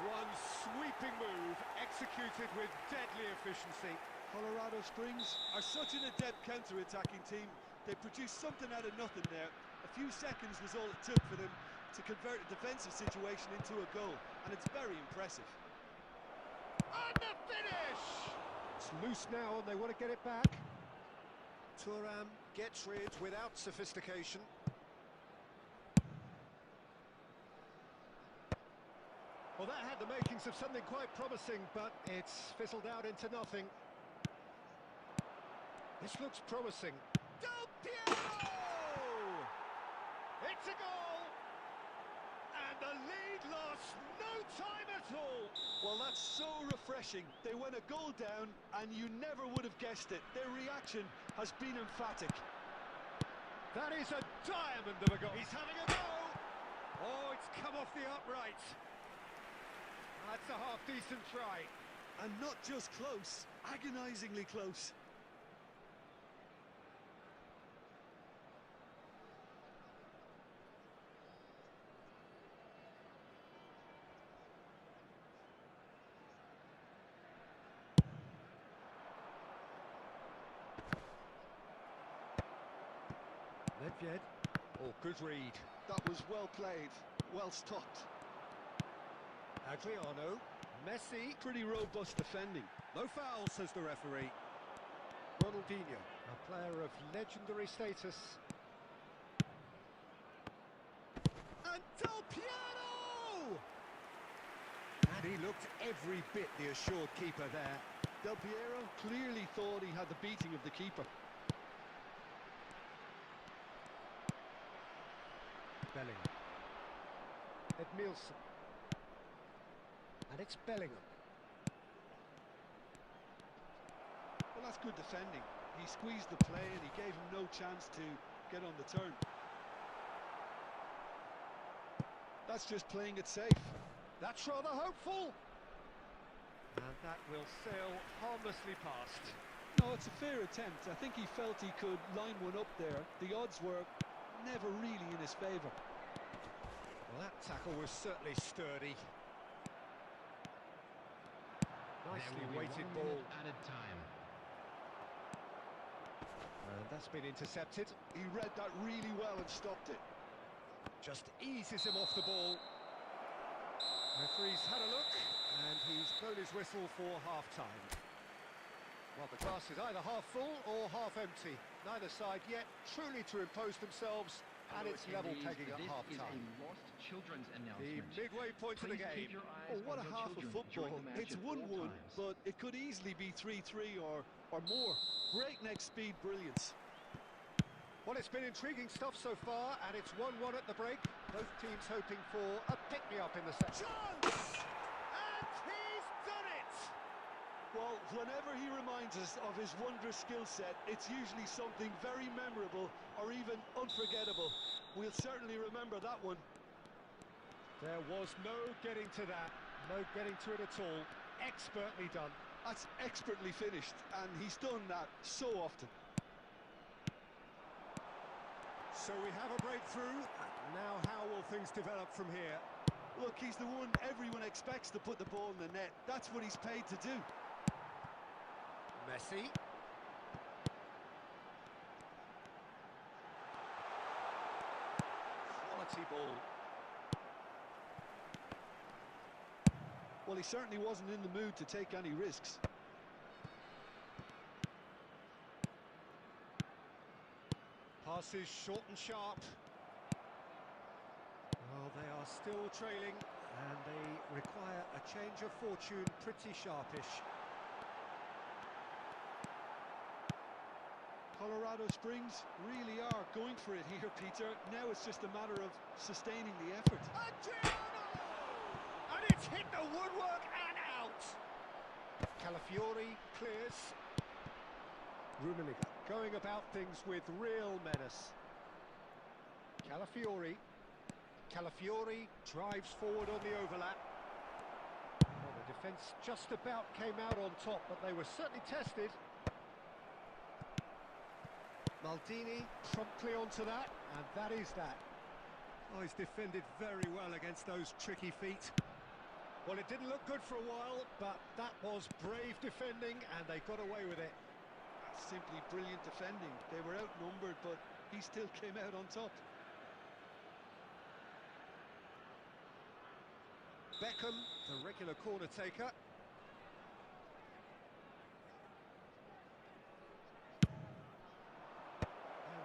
One sweeping move, executed with deadly efficiency.
Colorado Springs are such an adept counter-attacking team. They produced something out of nothing there. A few seconds was all it took for them to convert a defensive situation into a goal, and it's very impressive.
And the finish! It's loose now and they want to get it back. Thuram gets rid without sophistication. Well, that had the makings of something quite promising, but it's fizzled out into nothing. This looks promising. Del Piero! It's a goal! And the lead lost no time at all!
Well, that's so refreshing. They went a goal down, and you never would have guessed it. Their reaction has been emphatic.
That is a diamond of a goal. He's having a go! Oh, it's come off the upright. That's a half-decent try.
And not just close, agonisingly close.
Nedved. Oh, good read.
That was well played, well stopped.
Adriano. Messi.
Pretty robust defending.
No foul, says the referee. Ronaldinho, a player of legendary status. And Del Piero! And he looked every bit the assured keeper there.
Del Piero clearly thought he had the beating of the keeper.
Bellingham. Edmilson. And it's Bellingham.
Well, that's good defending. He squeezed the play and he gave him no chance to get on the turn. That's just playing it safe.
That's rather hopeful. And that will sail harmlessly past.
No, it's a fair attempt. I think he felt he could line one up there. The odds were never really in his favour.
Well, that tackle was certainly sturdy. Nicely weighted ball.
Added time.
And that's been intercepted.
He read that really well and stopped it.
Just eases him off the ball. Referee's had a look, and he's blown his whistle for half-time. Well, the glass is either half full or half empty. Neither side yet truly to impose themselves, and it's level pegging at half-time. The midway point of the game.
Oh, what a half of football. It's 1-1, but it could easily be 3-3 or more. Breakneck speed brilliance.
Well, it's been intriguing stuff so far, and it's 1-1 at the break. Both teams hoping for a pick-me-up in the second. Chance! And he's done it!
Well, whenever he reminds us of his wondrous skill set, it's usually something very memorable or even unforgettable. We'll certainly remember that one.
There was no getting to that, no getting to it at all. Expertly done.
That's expertly finished, and he's done that so often.
So we have a breakthrough. Now how will things develop from here?
Look, he's the one everyone expects to put the ball in the net. That's what he's paid to do.
Messi. Quality ball.
Well, he certainly wasn't in the mood to take any risks.
Passes short and sharp. Well, they are still trailing, and they require a change of fortune pretty sharpish.
Colorado Springs really are going for it here, Peter. Now it's just a matter of sustaining the effort.
Adriano! And it's hit the woodwork and out! Calafiori clears. Rummenigge going about things with real menace. Calafiori drives forward on the overlap. Well, the defence just about came out on top, but they were certainly tested. Maldini promptly onto that, and that is that. Oh, he's defended very well against those tricky feet. Well, it didn't look good for a while, but that was brave defending, and they got away with it.
That's simply brilliant defending. They were outnumbered, but he still came out on top.
Beckham, the regular corner taker. And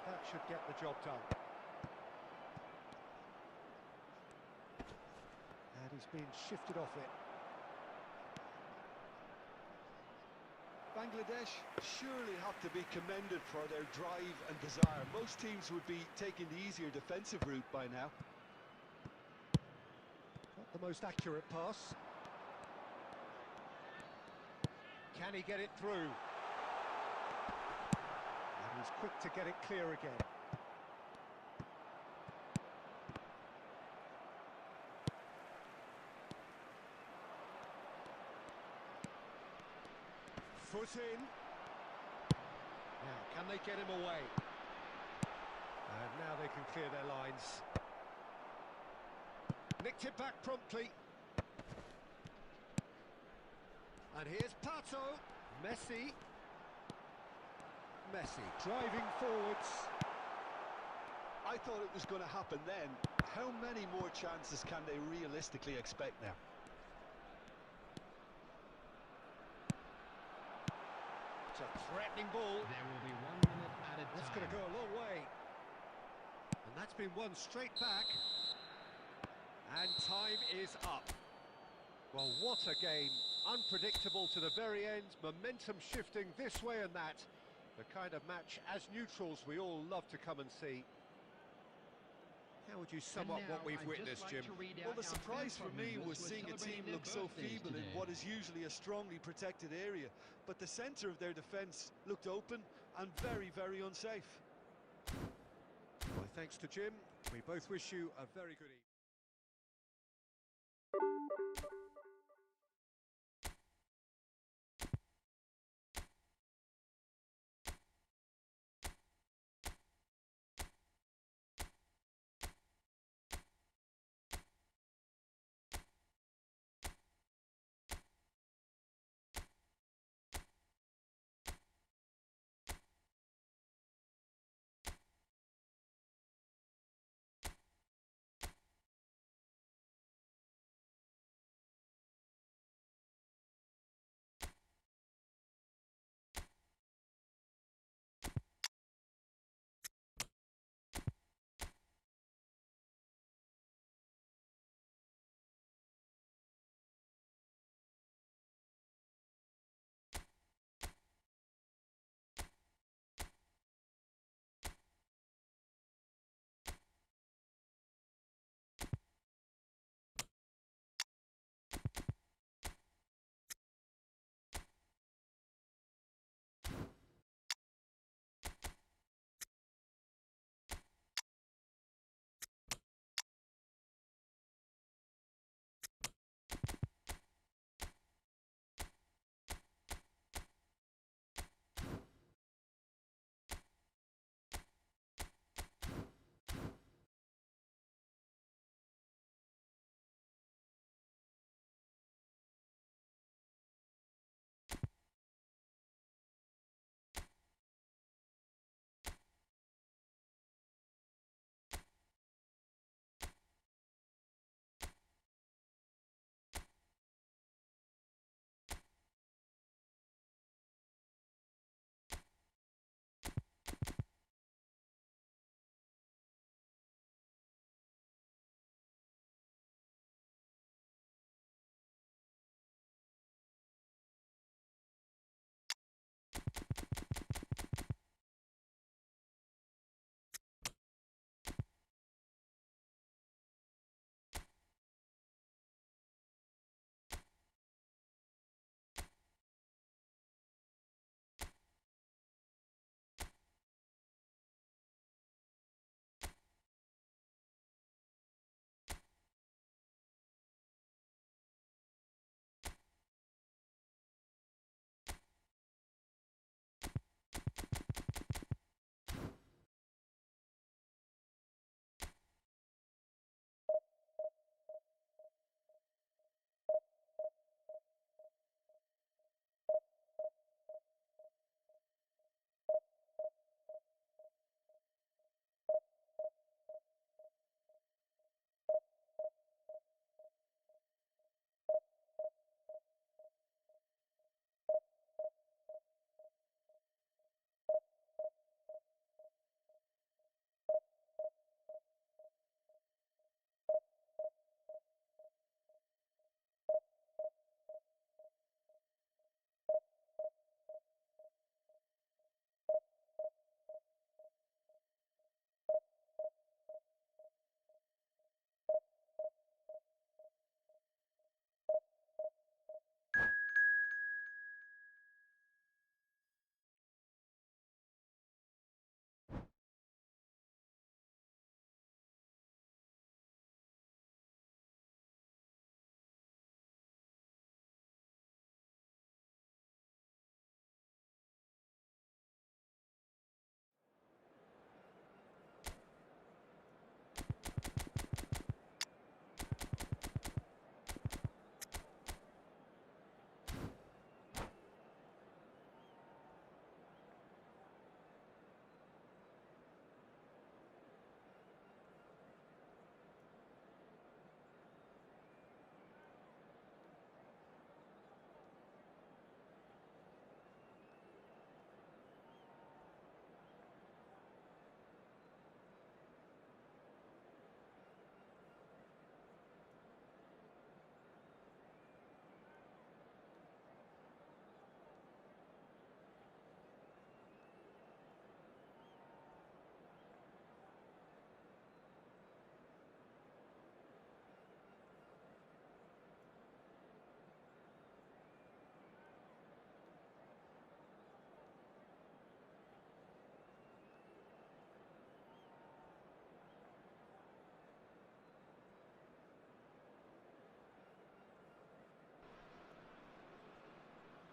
that should get the job done. And he's been shifted off it.
Bangladesh surely have to be commended for their drive and desire. Most teams would be taking the easier defensive route by now.
Not the most accurate pass. Can he get it through? And he's quick to get it clear again. Foot in. Now, can they get him away? And now they can clear their lines. Nicked it back promptly. And here's Pato. Messi driving forwards.
I thought it was going to happen then. How many more chances can they realistically expect now?
It's a threatening ball.
There will be 1 minute added time.
That's going to go a long way. And that's been won straight back. And time is up. Well, what a game. Unpredictable to the very end. Momentum shifting this way and that. The kind of match, as neutrals, we all love to come and see. How would you sum up what we've witnessed, Jim?
Well, the surprise for me was seeing a team look so feeble in what is usually a strongly protected area. But the centre of their defence looked open and very, very unsafe.
Well, thanks to Jim. We both wish you a very good evening.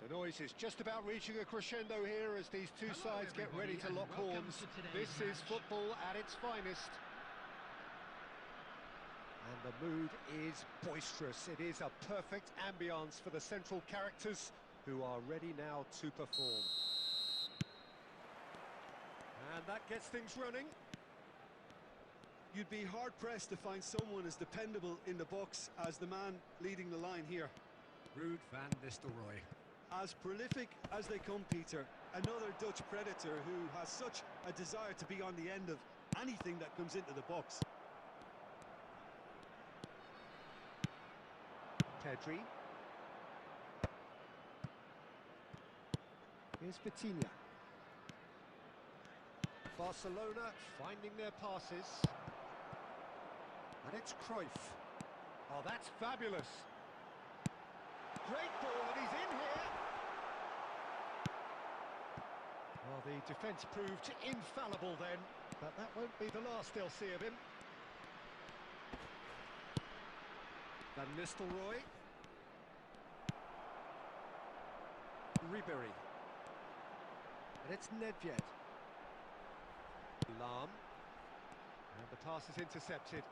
The noise is just about reaching a crescendo here as these two sides get ready to lock horns. This is football at its finest. And the mood is boisterous. It is a perfect ambience for the central characters who are ready now to perform. And that gets things running.
You'd be hard-pressed to find someone as dependable in the box as the man leading the line here.
Ruud van Nistelrooy.
As prolific as they come, Peter, another Dutch predator who has such a desire to be on the end of anything that comes into the box.
Pedri. Here's Vitinha. Barcelona finding their passes. And it's Cruyff. Oh, that's fabulous. Great ball, and he's in here. Well, the defence proved infallible then, but that won't be the last they'll see of him. Van Nistelrooy. Ribéry. And it's Nedved. Lahm. And the pass is intercepted.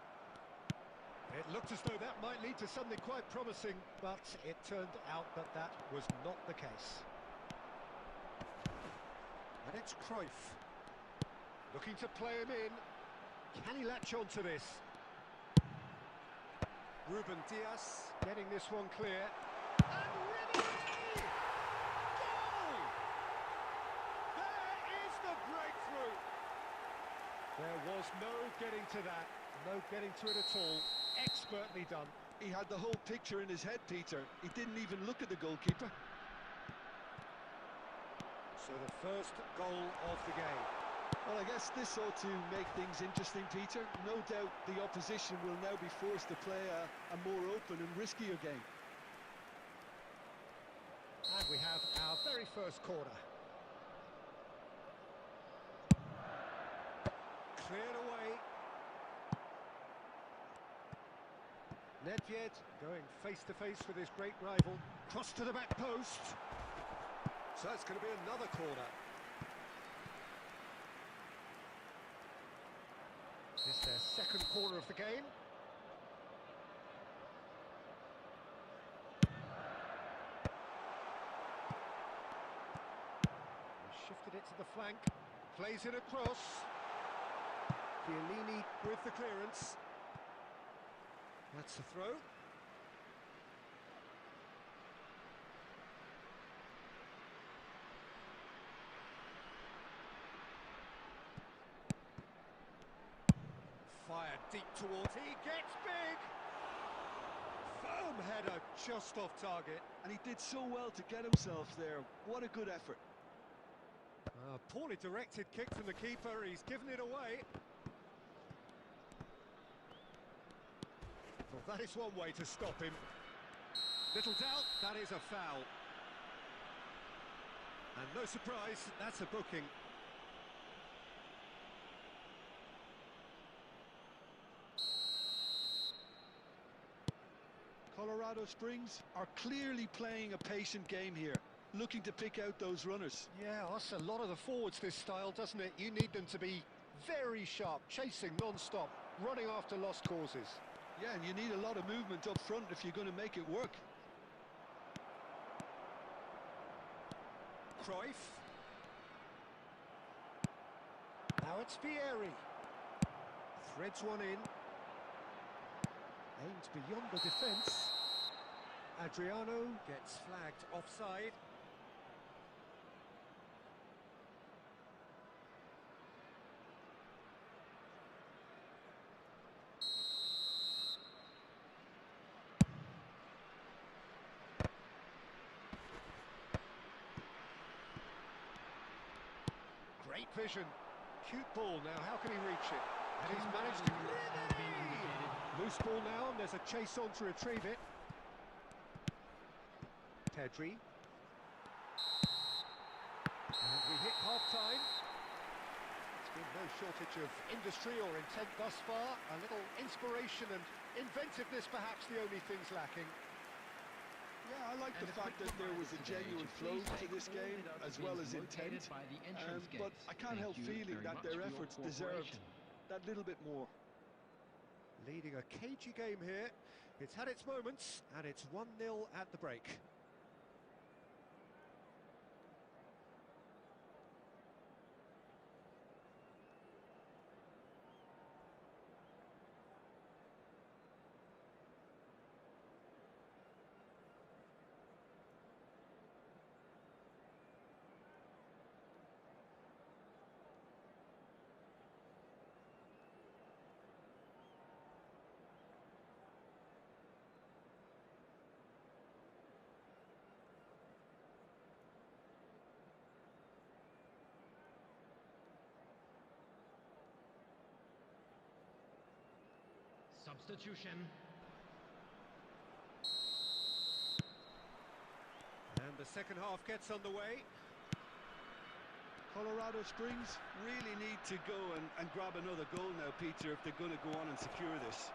It looked as though that might lead to something quite promising, but it turned out that that was not the case. And it's Cruyff. Looking to play him in. Can he latch on to this? Ruben Dias getting this one clear. And Ribéry! Goal! There is the breakthrough! There was no getting to that, no getting to it at all. Expertly done.
He had the whole picture in his head, Peter. He didn't even look at the goalkeeper.
So the first goal of the game.
Well, I guess this ought to make things interesting, Peter. No doubt the opposition will now be forced to play a more open and riskier game.
And we have our very first corner. Cleared away. Nedved going face-to-face with his great rival. Cross to the back post. So it's going to be another corner. It's their second corner of the game. He shifted it to the flank. Plays it across. Chiellini with the clearance. That's the throw. Fired deep towards, he gets big! Firm header just off target.
And he did so well to get himself there. What a good effort.
Poorly directed kick from the keeper, he's given it away. Well, that is one way to stop him. Little doubt, that is a foul. And no surprise, that's a booking.
Colorado Springs are clearly playing a patient game here, looking to pick out those runners.
Yeah, that's a lot of the forwards, this style, doesn't it? You need them to be very sharp, chasing non-stop, running after lost causes.
Yeah, and you need a lot of movement up front if you're going to make it work.
Cruyff. Now it's Vieri. Threads one in. Aimed beyond the defence. Adriano gets flagged offside. Great vision. Cute ball now, how can he reach it? And he's managed to... Loose ball now, and there's a chase on to retrieve it. Pedri. And we hit half-time. There's been no shortage of industry or intent thus far. A little inspiration and inventiveness, perhaps the only things lacking. Yeah,
Yeah, I like the fact that there was a genuine flow to this game as well as intent, but I can't help feeling that their efforts deserved that little bit more.
Leading a cagey game here. It's had its moments, and it's 1-0 at the break.
Substitution.
And the second half gets underway.
Colorado Springs really need to go and grab another goal now, Peter, if they're going to go on and secure this.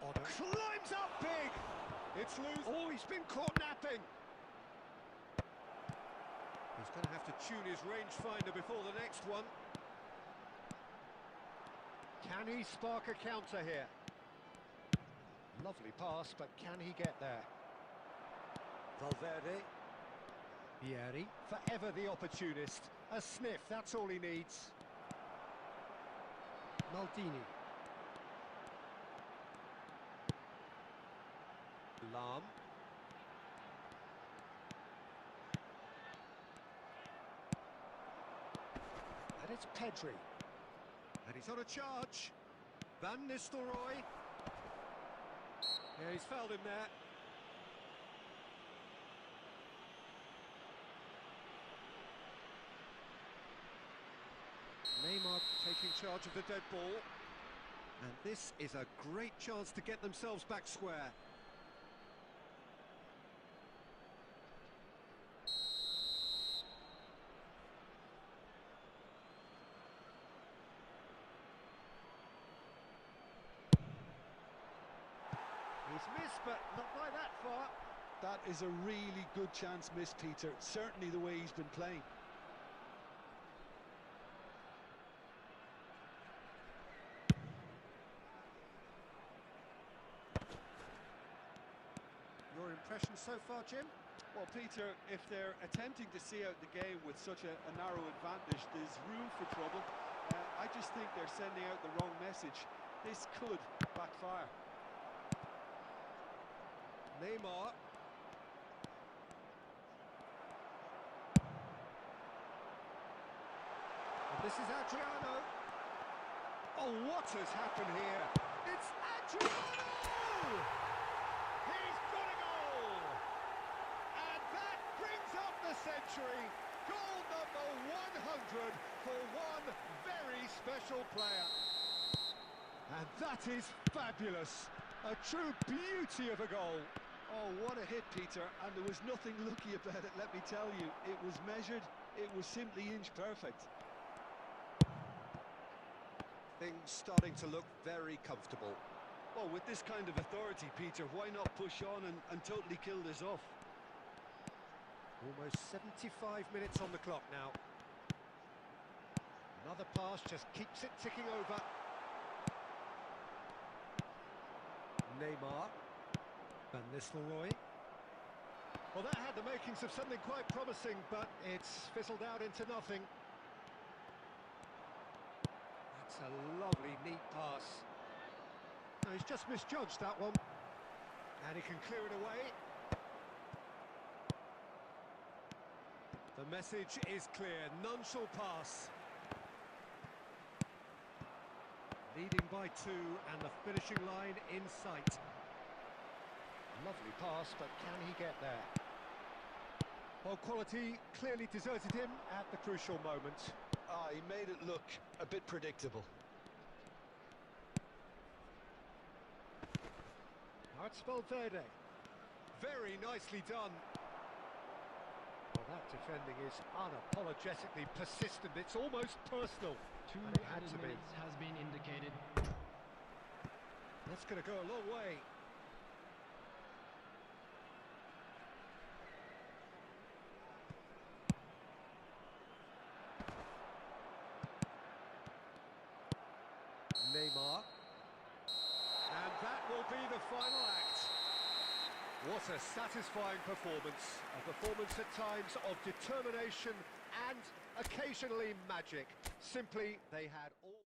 Climbs up big! It's loose. Oh, he's been caught napping. He's going to have to tune his rangefinder before the next one. Can he spark a counter here? Lovely pass, but can he get there? Valverde. Vieri, forever the opportunist. A sniff, that's all he needs. Maldini. Lam. And it's Pedri. And he's on a charge. Van Nistelrooy. Yeah, he's fouled him there. Neymar taking charge of the dead ball. And this is a great chance to get themselves back square. He's missed, but not by that far.
That is a really good chance missed, Peter. Certainly the way he's been playing.
Your impression so far, Jim?
Well, Peter, if they're attempting to see out the game with such a narrow advantage, there's room for trouble. I just think they're sending out the wrong message. This could backfire.
Neymar. And this is Adriano. Oh, what has happened here? It's Adriano! He's got a goal! And that brings up the century. Goal number 100 for one very special player. And that is fabulous. A true beauty of a goal.
Oh, what a hit, Peter, and there was nothing lucky about it, let me tell you. It was measured, it was simply inch perfect.
Things starting to look very comfortable.
Well, with this kind of authority, Peter, why not push on and totally kill this off?
Almost 75 minutes on the clock now. Another pass just keeps it ticking over. Neymar. Van Nistelrooy. Well, that had the makings of something quite promising, but it's fizzled out into nothing. That's a lovely, neat pass. No, he's just misjudged that one. And he can clear it away. The message is clear. None shall pass. Leading by 2 and the finishing line in sight. Lovely pass, but can he get there? Well, quality clearly deserted him at the crucial moment.
Ah, he made it look a bit predictable.
Now it's Valverde. Very nicely done. Well, that defending is unapologetically persistent. It's almost personal.
2
And it had
added
to be.
minutes has been indicated.
That's going to go a long way. Neymar. And that will be the final act. What a satisfying performance. A performance at times of determination and occasionally magic. Simply, they had all...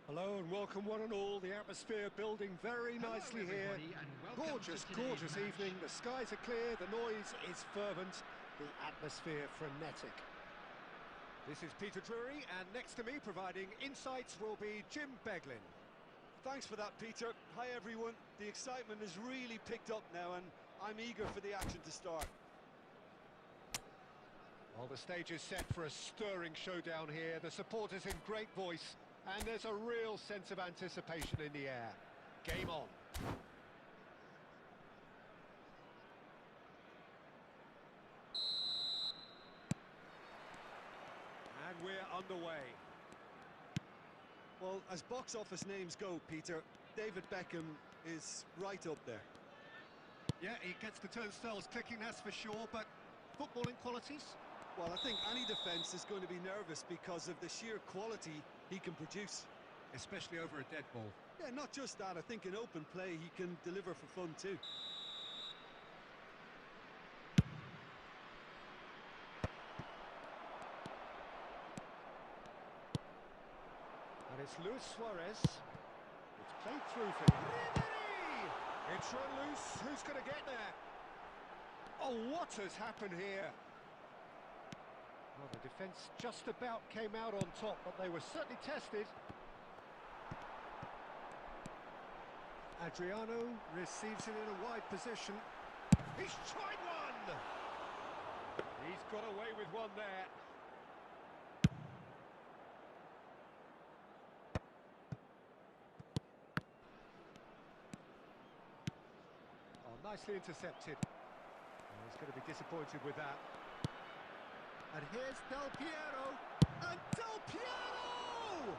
Hello and welcome one and all. The atmosphere building very
Hello,
nicely here.
everybody, and welcome
Gorgeous,
to today's
gorgeous
match.
evening. The skies are clear, the noise is fervent, the atmosphere frenetic. This is Peter Drury, and next to me providing insights will be Jim Beglin.
Thanks for that, Peter. Hi, everyone. The excitement has really picked up now, and I'm eager for the action to start.
Well, the stage is set for a stirring showdown here. The supporters in great voice, and there's a real sense of anticipation in the air. Game on. And we're underway.
Well, as box office names go, Peter, David Beckham is right up there.
Yeah, he gets the turnstiles clicking, that's for sure, but footballing qualities?
Well, I think any defence is going to be nervous because of the sheer quality he can produce.
Especially over a dead ball.
Yeah, not just that. I think in open play he can deliver for fun too.
And it's Luis Suarez. It's played through for him. It's run loose. Who's going to get there? Oh, what has happened here? Well, the defence just about came out on top, but they were certainly tested. Adriano receives it in a wide position. He's tried one! He's got away with one there. Oh, nicely intercepted. Oh, he's going to be disappointed with that. And here's Del Piero. And Del Piero!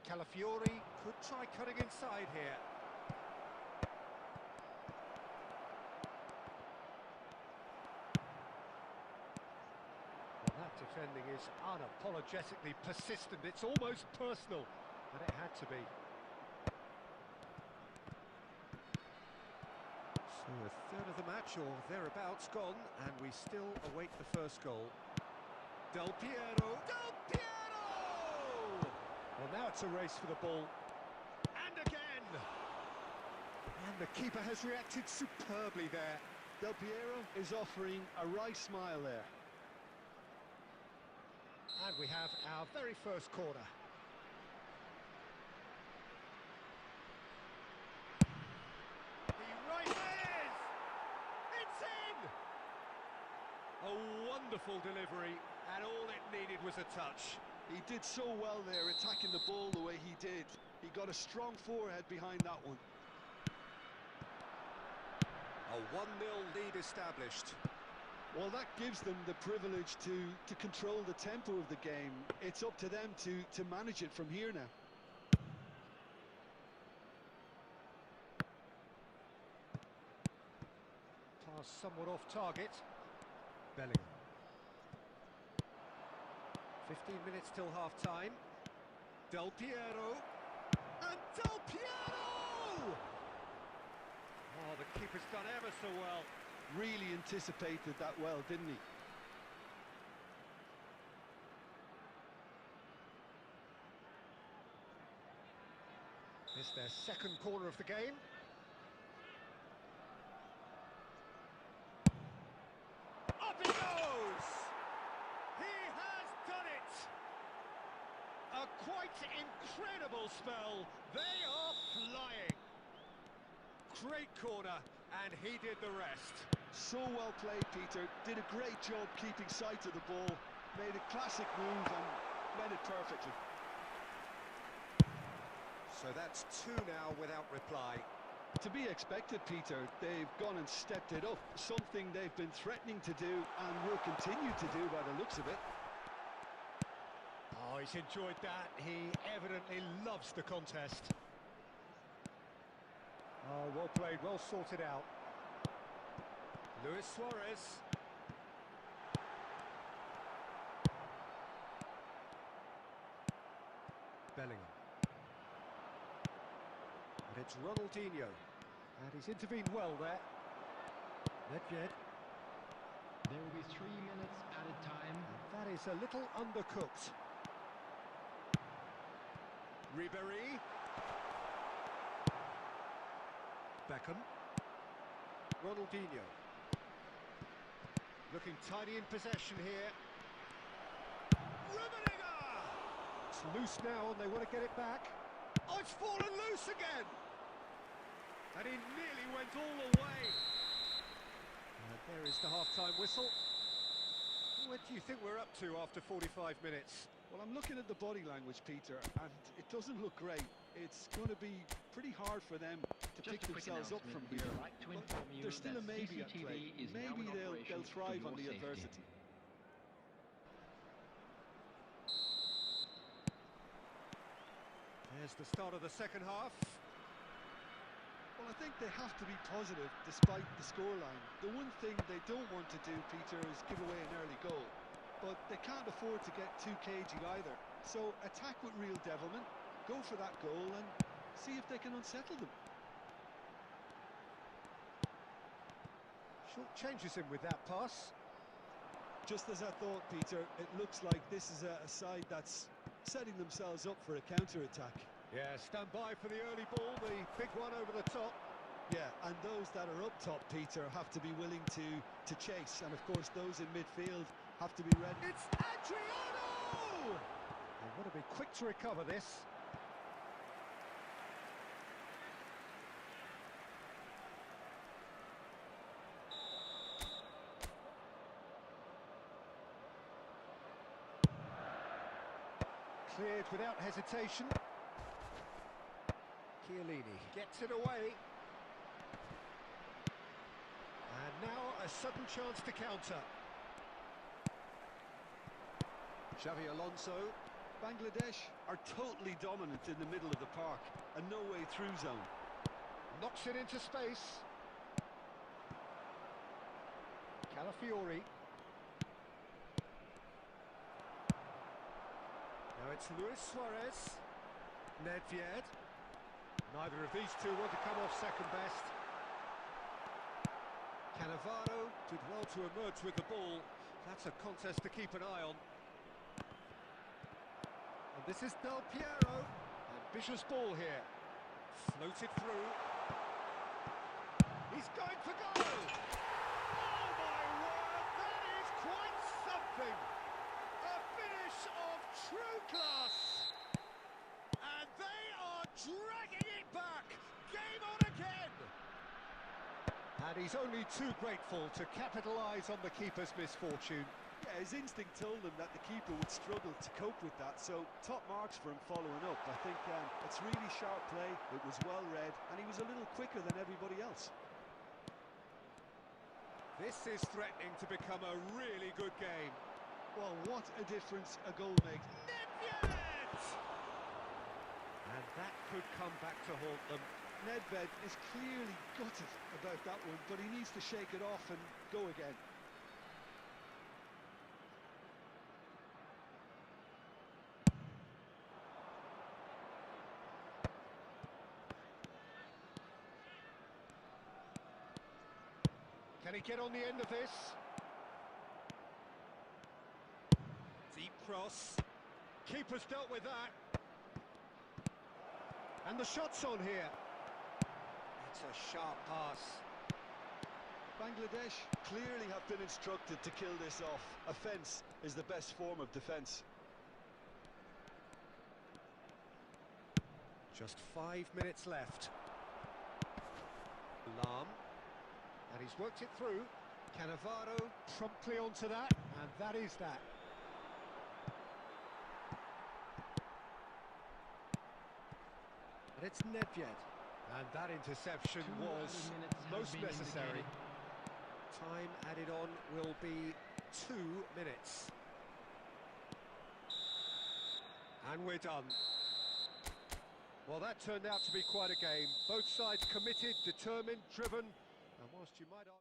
Calafiori could try cutting inside here. Well, that defending is unapologetically persistent. It's almost personal, and it had to be. So a third of the match, or thereabouts, gone, and we still await the first goal. Del Piero! Del Piero! Well, now it's a race for the ball. And again! And the keeper has reacted superbly there.
Del Piero is offering a wry smile there.
And we have our very first corner. The right is! It's in! A wonderful delivery, and all it needed was a touch.
He did so well there, attacking the ball the way he did. He got a strong forehead behind that one.
A 1-0 lead established.
Well, that gives them the privilege to control the tempo of the game. It's up to them to manage it from here now.
Pass somewhat off target. Bellingham. 15 minutes till half-time. Del Piero. And Del Piero! Oh, the keeper's done ever so well.
Really anticipated that well, didn't he?
It's their second corner of the game. Up he goes! He has done it! A quite incredible spell. They are flying. Great corner, and he did the rest.
So well played, Peter. Did a great job keeping sight of the ball. Made a classic move and made it perfectly.
So that's two now without reply.
To be expected, Peter. They've gone and stepped it up. Something they've been threatening to do and will continue to do by the looks of it.
Oh, he's enjoyed that. He evidently loves the contest. Oh, well played, well sorted out. Luis Suarez. Bellingham. And it's Ronaldinho. And he's intervened well there. Nedved.
There will be 3 minutes added time.
That is a little undercooked. Ribéry. Beckham. Ronaldinho. Looking tidy in possession here. Ribéry! It's loose now and they want to get it back. Oh, it's fallen loose again! And he nearly went all the way. And there is the half-time whistle. What do you think we're up to after 45 minutes?
Well, I'm looking at the body language, Peter, and it doesn't look great. It's going to be pretty hard for them to pick themselves up from here. But there's still a maybe at play. Maybe they'll thrive on the adversity.
There's the start of the second half.
Well, I think they have to be positive despite the scoreline. The one thing they don't want to do, Peter, is give away an early goal. But they can't afford to get too cagey either. So attack with real devilment, go for that goal and see if they can unsettle them.
Short changes him with that pass.
Just as I thought, Peter, it looks like this is a side that's setting themselves up for a counter-attack.
Yeah, stand by for the early ball, the big one over the top.
Yeah, and those that are up top, Peter, have to be willing to chase. And of course, those in midfield have to be ready.
It's Adriano! They want to be quick to recover this. Cleared without hesitation. Chiellini gets it away. And now a sudden chance to counter. Xavi Alonso.
Bangladesh are totally dominant in the middle of the park, a no-way through zone.
Knocks it into space. Calafiori. Now it's Luis Suarez. Nedved. Neither of these two want to come off second best. Cannavaro did well to emerge with the ball. That's a contest to keep an eye on. And this is Del Piero. Ambitious ball here. Floated through. He's going for goal! Oh my word, that is quite something! A finish of true class! And they are dragging it back! Game on again! And he's only too grateful to capitalise on the keeper's misfortune.
Yeah, his instinct told him that the keeper would struggle to cope with that, so top marks for him following up. I think it's really sharp play, it was well read, and he was a little quicker than everybody else.
This is threatening to become a really good game.
Well, what a difference a goal makes.
Nedved! And that could come back to haunt them.
Nedved is clearly gutted about that one, but he needs to shake it off and go again.
Can he get on the end of this? Deep cross. Keeper's dealt with that. And the shot's on here. It's a sharp pass.
Bangladesh clearly have been instructed to kill this off. Offence is the best form of defence.
Just 5 minutes left. Lam. And he's worked it through. Cannavaro promptly onto that, and that is that. And it's Nedved. And that interception was most necessary. Time added on will be 2 minutes. And we're done. Well, that turned out to be quite a game. Both sides committed, determined, driven. And whilst you might argue...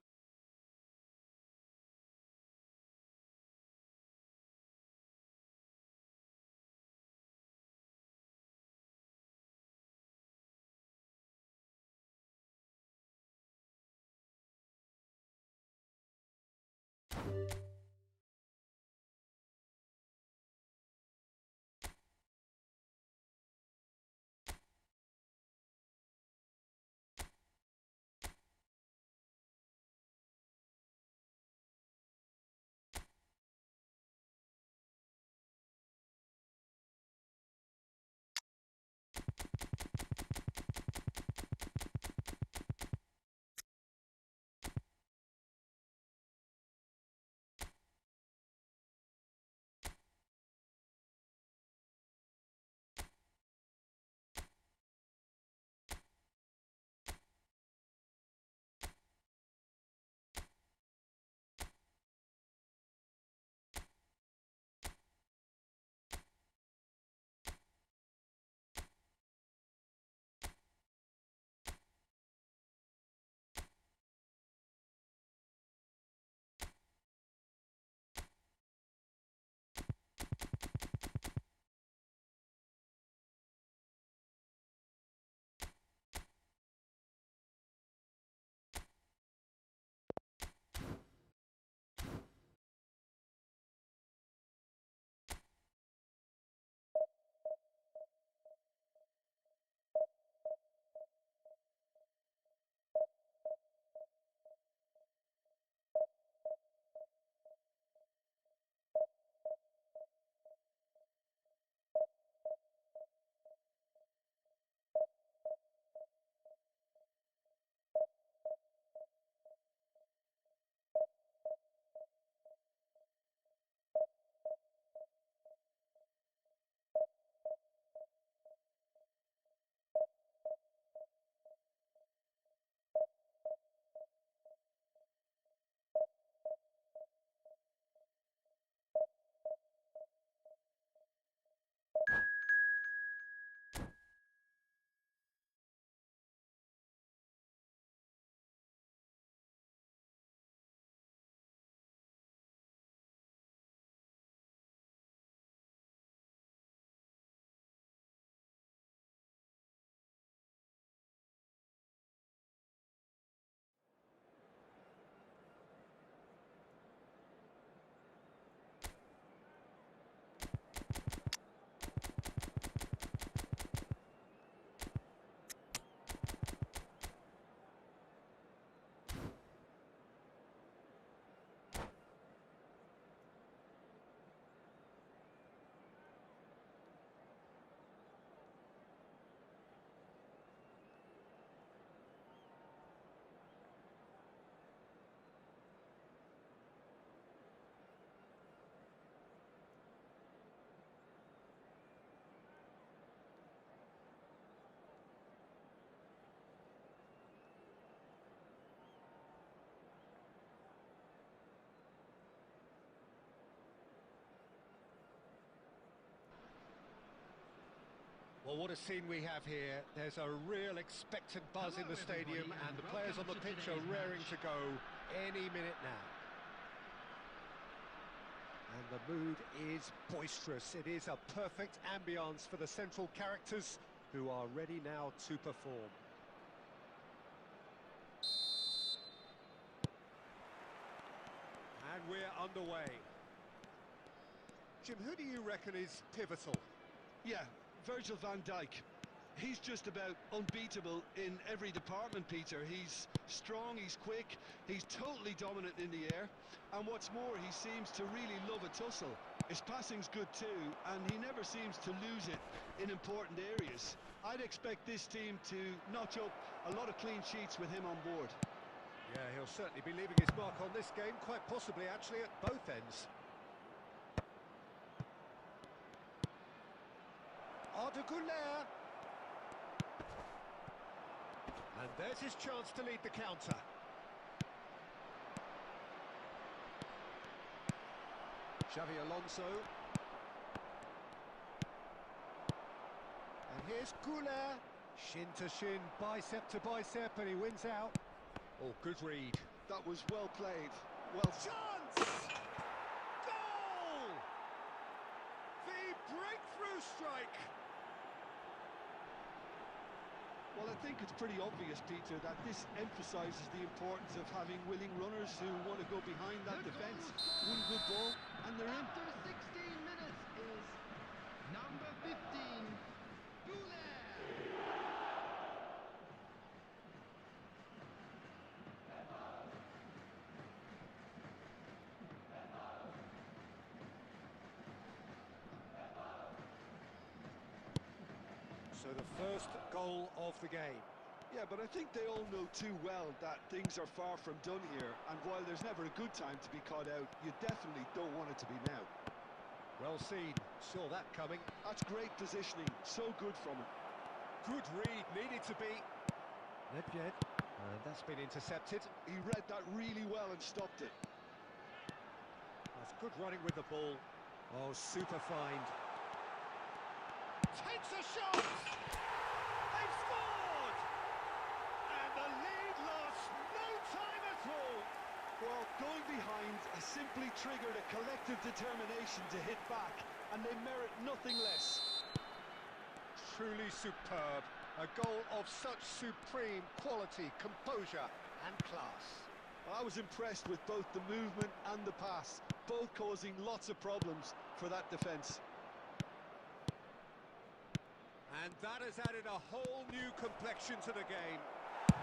Well, what a scene we have here. There's a real expectant buzz in the stadium, and the players on the pitch are raring to go any minute now. And the mood is boisterous. It is a perfect ambience for the central characters who are ready now to perform. And we're underway. Jim, who do you reckon is pivotal?
Yeah, Virgil van Dijk. He's just about unbeatable in every department, Peter. He's strong, he's quick, he's totally dominant in the air, and what's more, he seems to really love a tussle. His passing's good too, and he never seems to lose it in important areas. I'd expect this team to notch up a lot of clean sheets with him on board.
Yeah, he'll certainly be leaving his mark on this game, quite possibly actually at both ends. Arda Güler. And there's his chance to lead the counter. Xavi Alonso. And here's Güler. Shin to shin, bicep to bicep, and he wins out. Oh, good read.
That was well played. Well,
Chance! Goal! The breakthrough strike.
well, I think it's pretty obvious, Peter, that this emphasises the importance of having willing runners who want to go behind that defence, win good ball, and they're in.
After 16 minutes is number 15, Güler.
So the first goal of the game.
Yeah, but I think they all know too well that things are far from done here, and while there's never a good time to be caught out, you definitely don't want it to be now.
Well seen, saw that coming.
That's great positioning, so good from him.
Good read, needed to be. Nedved, and that's been intercepted.
He read that really well and stopped it.
That's good running with the ball. Oh, super find. Takes a shot! They've scored! And the lead lost no time at all.
Well, going behind has simply triggered a collective determination to hit back, and they merit nothing less.
Truly superb. A goal of such supreme quality, composure and class.
I was impressed with both the movement and the pass, both causing lots of problems for that defence.
And that has added a whole new complexion to the game.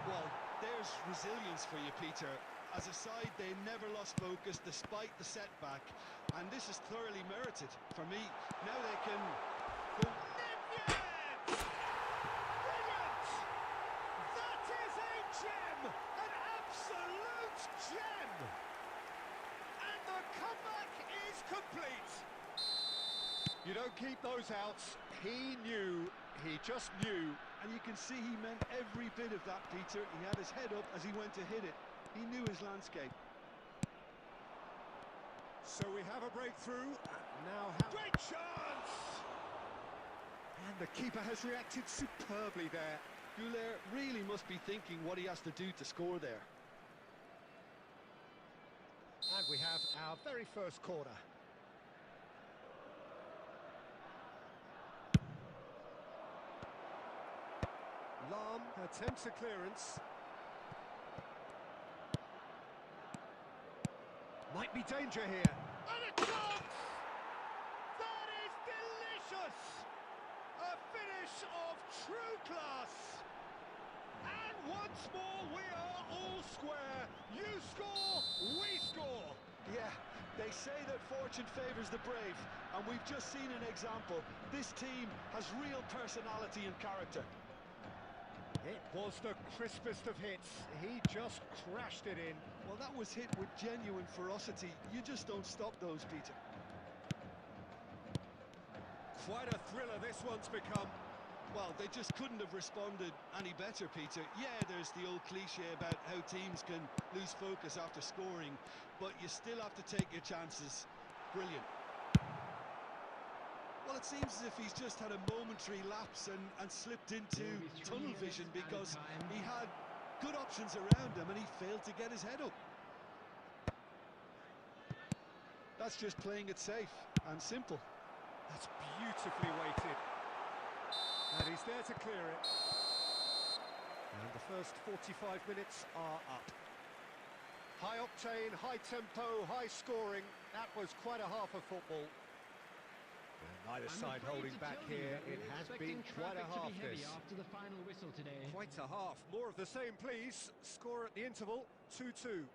Well, there's resilience for you, Peter. As a side, they never lost focus despite the setback, and this is thoroughly merited. For me, now they can go...
Nedved! Brilliant! That is a gem! An absolute gem! And the comeback is complete. You don't keep those out. He knew, he just knew.
And you can see he meant every bit of that, Peter. He had his head up as he went to hit it. He knew his landscape.
So we have a breakthrough. Now, great chance! And the keeper has reacted superbly there.
Güler really must be thinking what he has to do to score there.
And we have our very first corner. Lam attempts a clearance. Might be danger here. And a chance! That is delicious! A finish of true class! And once more we are all square. You score, we score!
Yeah, they say that fortune favours the brave, and we've just seen an example. This team has real personality and character.
It was the crispest of hits. He just crashed it in.
Well, that was hit with genuine ferocity. You just don't stop those, Peter.
Quite a thriller this one's become.
Well, they just couldn't have responded any better, Peter. Yeah, there's the old cliche about how teams can lose focus after scoring, but you still have to take your chances. Brilliant. Well, it seems as if he's just had a momentary lapse and slipped into
There will be 3
tunnel
minutes
vision
added
because
time.
he had good options around him and he failed to get his head up. That's just playing it safe and simple.
That's beautifully weighted. And he's there to clear it. And the first 45 minutes are up. High octane, high tempo, high scoring. That was quite a half of football. And neither side holding back here. It has been quite a half, this.
After the final whistle today.
Quite a half. More of the same, please. Score at the interval, 2-2.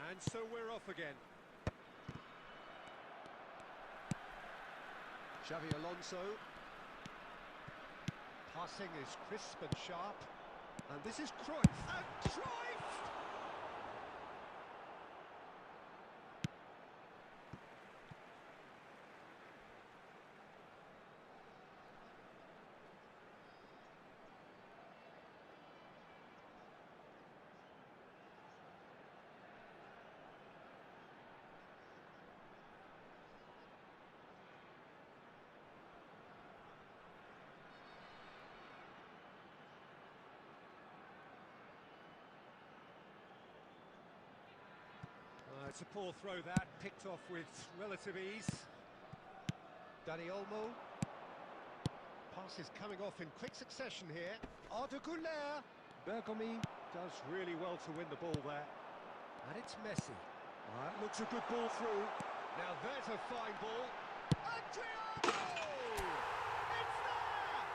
And so we're off again. Xavi Alonso. Passing is crisp and sharp. And this is Cruyff. And Cruyff! It's a poor throw that, picked off with relative ease. Dani Olmo. Pass is coming off in quick succession here. Arda Güler. Bergomi does really well to win the ball there. And it's Messi. That looks a good ball through. Now there's a fine ball. Adriano! It's there!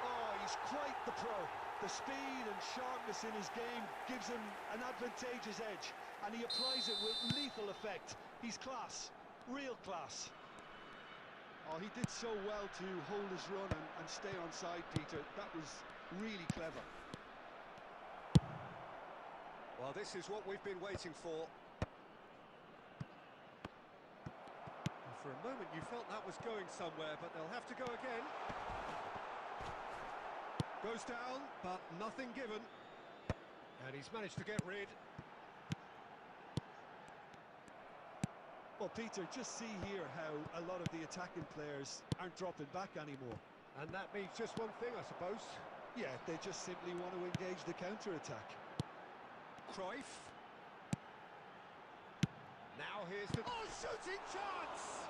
Oh, he's quite the pro. The speed and sharpness in his game gives him an advantageous edge, and he applies it with lethal effect. He's class, real class. Oh, he did so well to hold his run and stay on side, Peter. That was really clever.
Well, this is what we've been waiting for. And for a moment you felt that was going somewhere, but they'll have to go again. Goes down, but nothing given. And he's managed to get rid.
Well, Peter, just see here how a lot of the attacking players aren't dropping back anymore.
And that means just one thing, I suppose.
Yeah, they just simply want to engage the counter-attack.
Cruyff. Now here's the... Oh, shooting chance!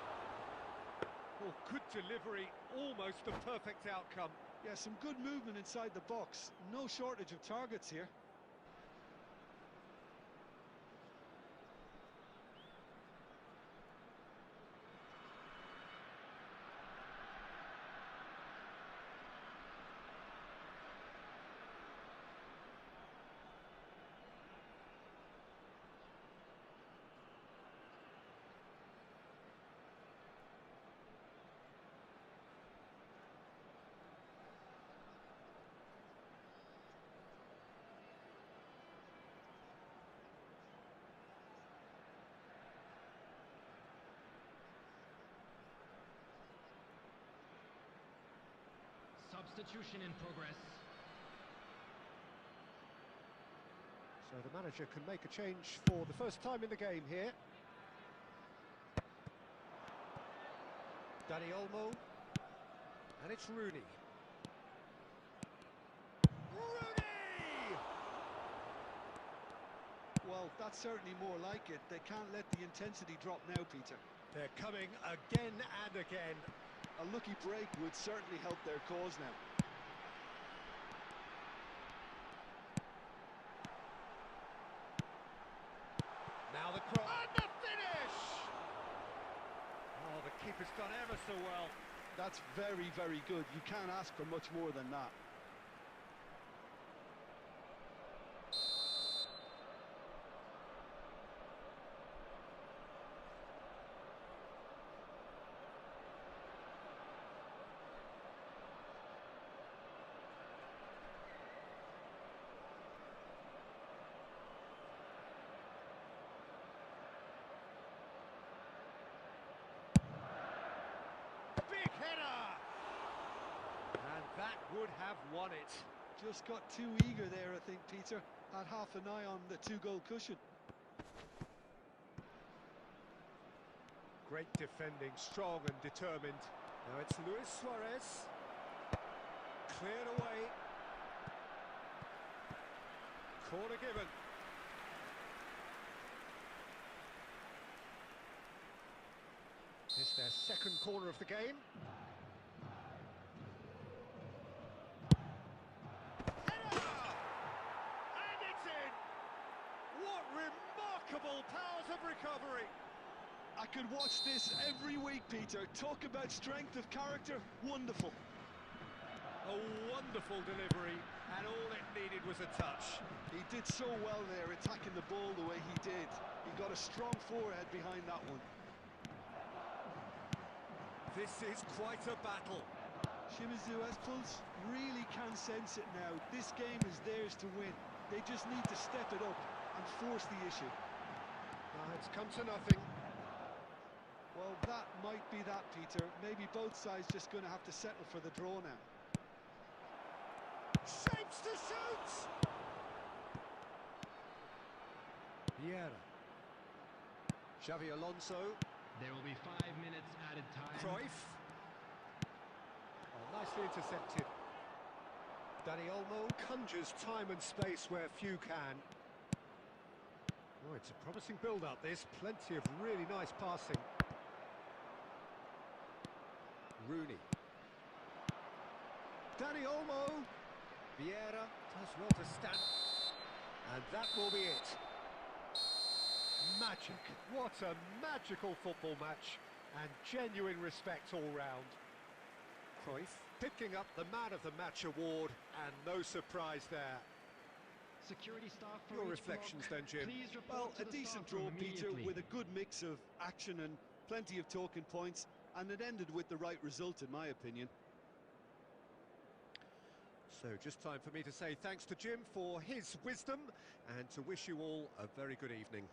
Oh, good delivery, almost the perfect outcome.
Yeah, some good movement inside the box. No shortage of targets here.
Substitution in progress.
So the manager can make a change for the first time in the game here. Dani Olmo. And it's Rooney. Rooney!
Well, that's certainly more like it. They can't let the intensity drop now, Peter.
They're coming again and again.
A lucky break would certainly help their cause now.
Now the cross. And the finish! Oh, the keeper's done ever so well.
That's very, very good. You can't ask for much more than that.
Big header! And that would have won it.
Just got too eager there, I think, Peter. Had half an eye on the two-goal cushion.
Great defending, strong and determined. Now it's Luis Suarez. Cleared away. Corner given. It's their second corner of the game. Header! And it's in! What remarkable powers of recovery!
I could watch this every week, Peter. Talk about strength of character. Wonderful.
A wonderful delivery, and all it needed was a touch.
He did so well there, attacking the ball the way he did. He got a strong forehead behind that one.
This is quite a battle.
Shimizu Esples really can sense it now. This game is theirs to win. They just need to step it up and force the issue.
It's come to nothing.
Well, that might be that, Peter. Maybe both sides just going to have to settle for the draw now.
Shapes to shoot! Vieira. Xavi Alonso.
There will be 5 minutes added time.
Cruyff. Oh, nicely intercepted. Dani Olmo conjures time and space where few can. Oh, it's a promising build-up, this. Plenty of really nice passing. Rooney. Dani Olmo. Vieira does well to stand. And that will be it. Magic. What a magical football match. And genuine respect all round. Cruyff picking up the Man of the Match award, and no surprise there.
Security staff for
Your
each
reflections
block.
then, Jim?
Please
Well,
report to
a
the
decent
staff room
draw, Peter,
immediately.
with a good mix of action and plenty of talking points, and it ended with the right result, in my opinion.
So just time for me to say thanks to Jim for his wisdom, and to wish you all a very good evening.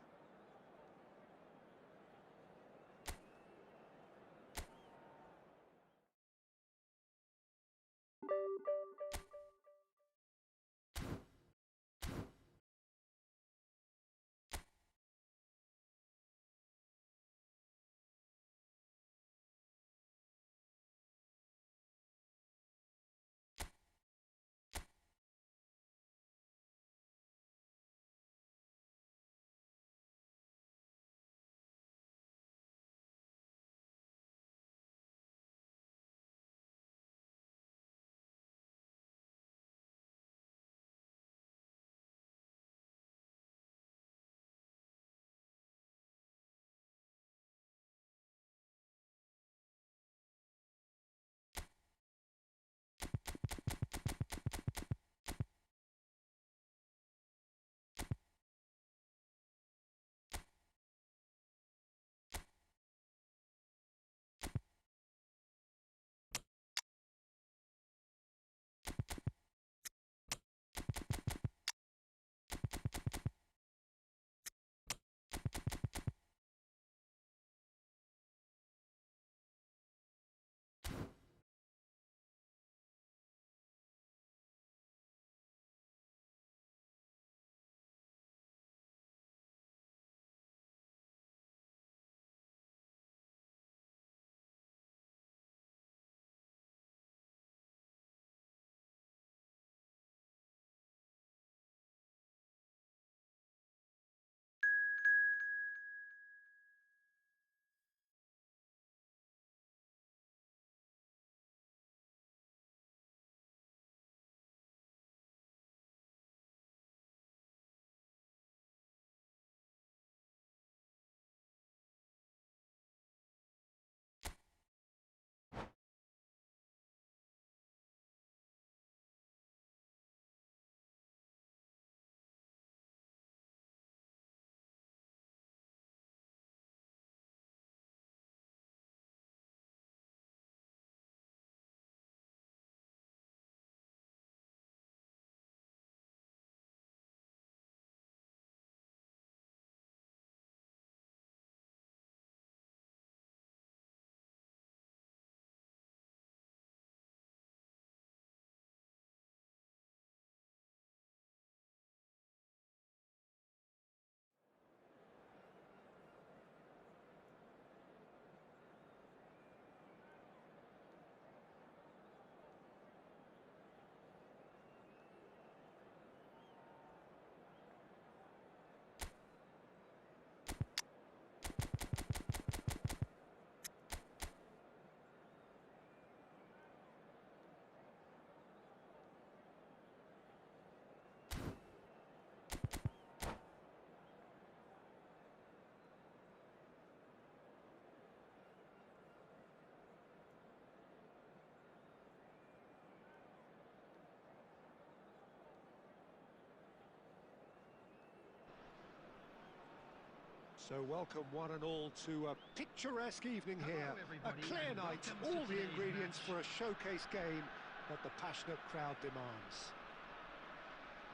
So welcome one and all to a picturesque evening here. A clear night, all the ingredients for a showcase game that the passionate crowd demands.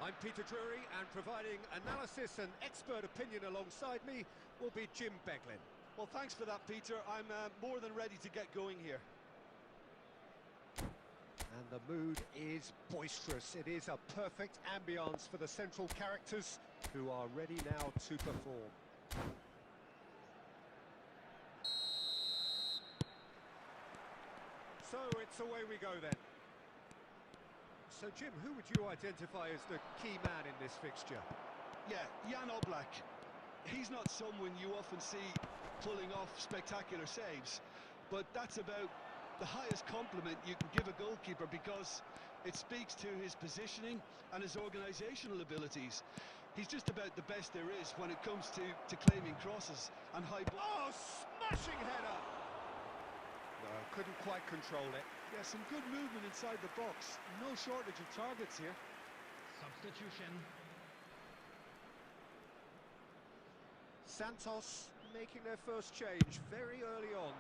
I'm Peter Drury, and providing analysis and expert opinion alongside me will be Jim Beglin.
Well, thanks for that, Peter. I'm more than ready to get going here.
And the mood is boisterous. It is a perfect ambience for the central characters who are ready now to perform. So it's away we go then. So Jim, who would you identify as the key man in this fixture?
Yeah, Jan Oblak. He's not someone you often see pulling off spectacular saves, but that's about the highest compliment you can give a goalkeeper, because it speaks to his positioning and his organisational abilities. He's just about the best there is when it comes to claiming crosses and high ball.
Oh, smashing header! No, couldn't quite control it.
Yeah, some good movement inside the box. No shortage of targets here.
Substitution.
Santos making their first change very early on.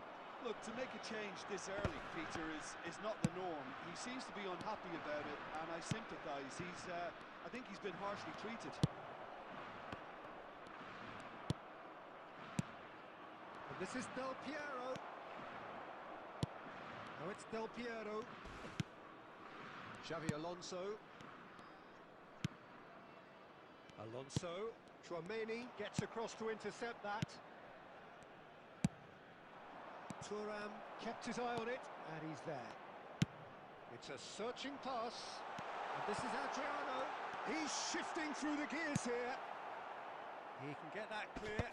Look, to make a change this early, Peter, is not the norm. He seems to be unhappy about it, and I sympathise. I think he's been harshly treated.
And this is Del Piero. Now it's Del Piero. Xavi Alonso. Alonso. Tchouaméni gets across to intercept that. Thuram kept his eye on it, and he's there. It's a searching pass, and this is Adriano. He's shifting through the gears here. He can get that clear.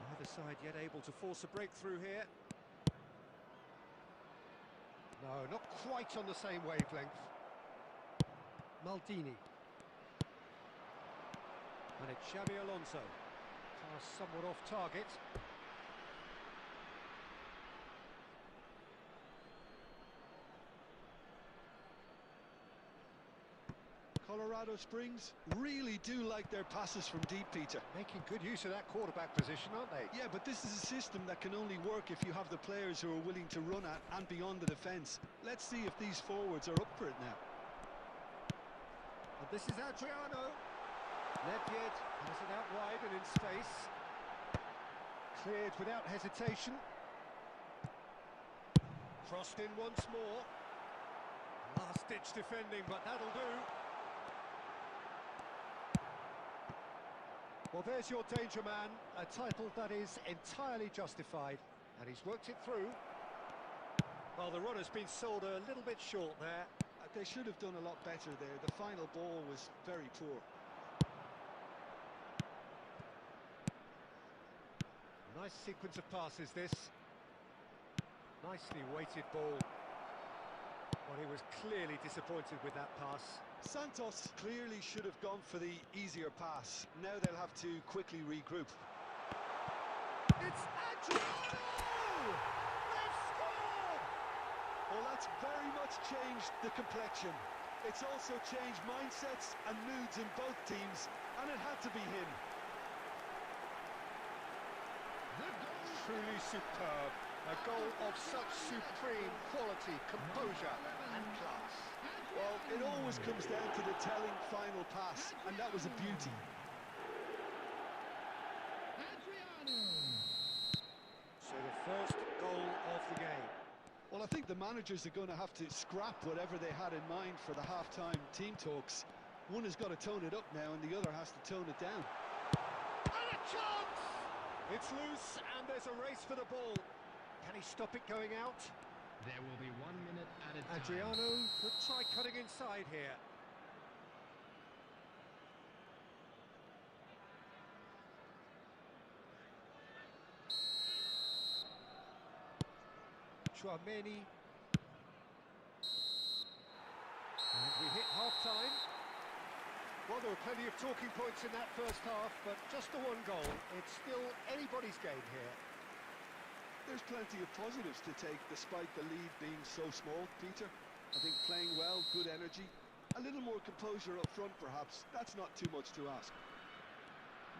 Neither side yet able to force a breakthrough here. No, not quite on the same wavelength. Maldini. And it's Xavi Alonso. Pass somewhat off target.
Colorado Springs really do like their passes from deep, Peter.
Making good use of that quarterback position, aren't they?
Yeah, but this is a system that can only work if you have the players who are willing to run at and beyond the defence. Let's see if these forwards are up for it now.
And this is Adriano. Nedved has it out wide and in space. Cleared without hesitation. Crossed in once more. Last-ditch defending, but that'll do. Well, there's your danger man, a title that is entirely justified, and he's worked it through. Well, the run has been sold a little bit short there.
They should have done a lot better there. The final ball was very poor.
Nice sequence of passes, this. Nicely weighted ball. Well, he was clearly disappointed with that pass.
Santos clearly should have gone for the easier pass. Now they'll have to quickly regroup.
It's Adriano! They've scored!
Well, that's very much changed the complexion. It's also changed mindsets and moods in both teams, and it had to be him.
Truly superb. A goal of such supreme quality, composure and class.
Well, it always comes down to the telling final pass, and that was a beauty.
So the first goal of the game.
Well, I think the managers are going to have to scrap whatever they had in mind for the half-time team talks. One has got to tone it up now, and the other has to tone it down.
And a chance! It's loose, and there's a race for the ball. Can he stop it going out?
There will be 1 minute added time.
Adriano could try cutting inside here. Tchouaméni. And we hit half-time. Well, there were plenty of talking points in that first half, but just the one goal. It's still anybody's game here.
There's plenty of positives to take despite the lead being so small, Peter. I think playing well, good energy. A little more composure up front, perhaps. That's not too much to ask.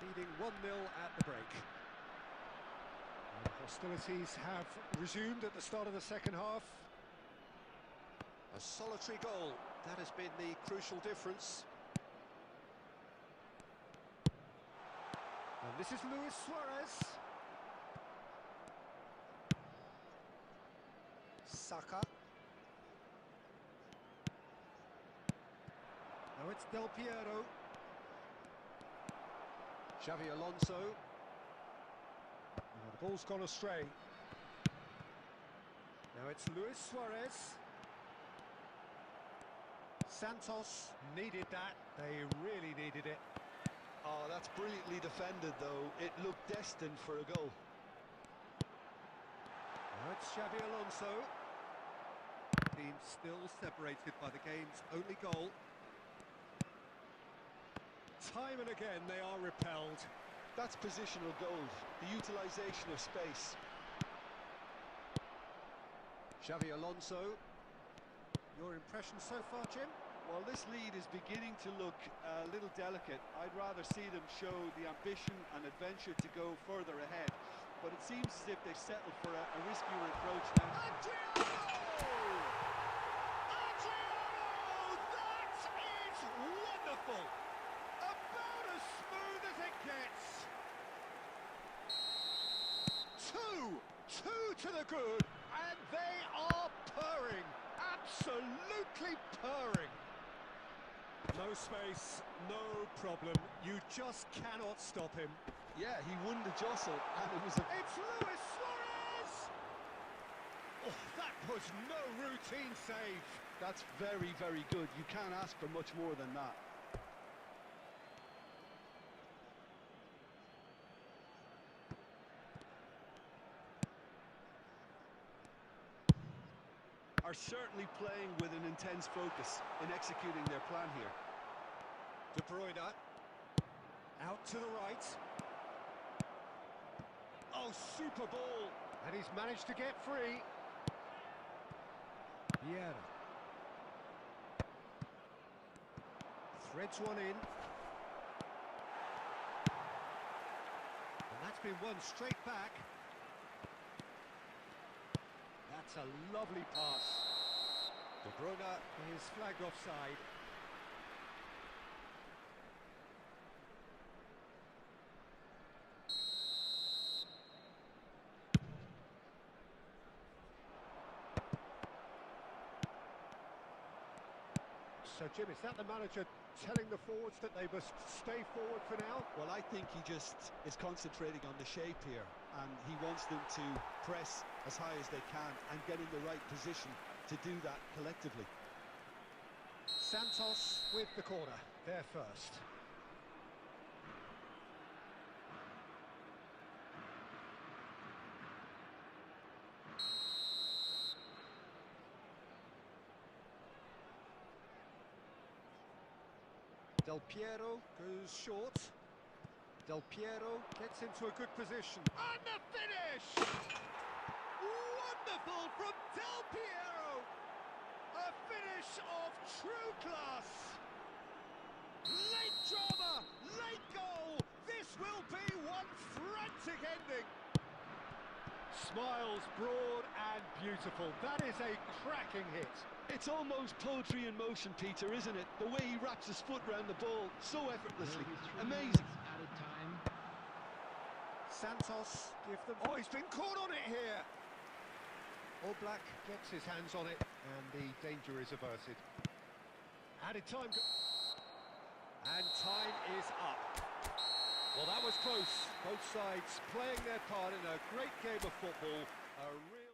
Leading 1-0 at the break. And hostilities have resumed at the start of the second half. A solitary goal, that has been the crucial difference. And this is Luis Suarez. Saka. Now it's Del Piero. Xavi Alonso. Now the ball's gone astray. Now it's Luis Suarez. Santos needed that. They really needed it.
Oh, that's brilliantly defended, though. It looked destined for a goal.
Now it's Xavi Alonso. Team still separated by the game's only goal. Time and again they are repelled.
That's positional gold, the utilisation of space.
Xavi Alonso. Your impression so far, Jim?
Well, this lead is beginning to look a little delicate. I'd rather see them show the ambition and adventure to go further ahead. But it seems as if they've settled for a riskier approach now.
Adriano! Adriano! That is wonderful! About as smooth as it gets. Two to the good, and they are purring. Absolutely purring. No space, no problem. You just cannot stop him.
Yeah, he won the jostle, and it was a...
It's Luis Suarez! Oh, that was no routine save.
That's very, very good. You can't ask for much more than that. Are certainly playing with an intense focus in executing their plan here.
De Bruyne. Out to the right. Oh, super ball. And he's managed to get free. Vieira. Threads one in. And that's been won straight back. That's a lovely pass. De Bruyne is flagged offside. So, Jim, is that the manager telling the forwards that they must stay forward for now?
Well, I think he just is concentrating on the shape here, and he wants them to press as high as they can and get in the right position to do that collectively.
Santos with the corner, there first. Del Piero goes short. Del Piero gets into a good position. And the finish! Wonderful from Del Piero! A finish of true class! Late drama, late goal! This will be one frantic ending! Smiles broad and beautiful. That is a cracking hit.
It's almost poetry in motion, Peter, isn't it? The way he wraps his foot around the ball so effortlessly. Amazing.
Added time.
Santos give them... Oh, he's been caught on it here! All Black gets his hands on it, and the danger is averted. Added time... And time is up. Well, that was close. Both sides playing their part in a great game of football. A real...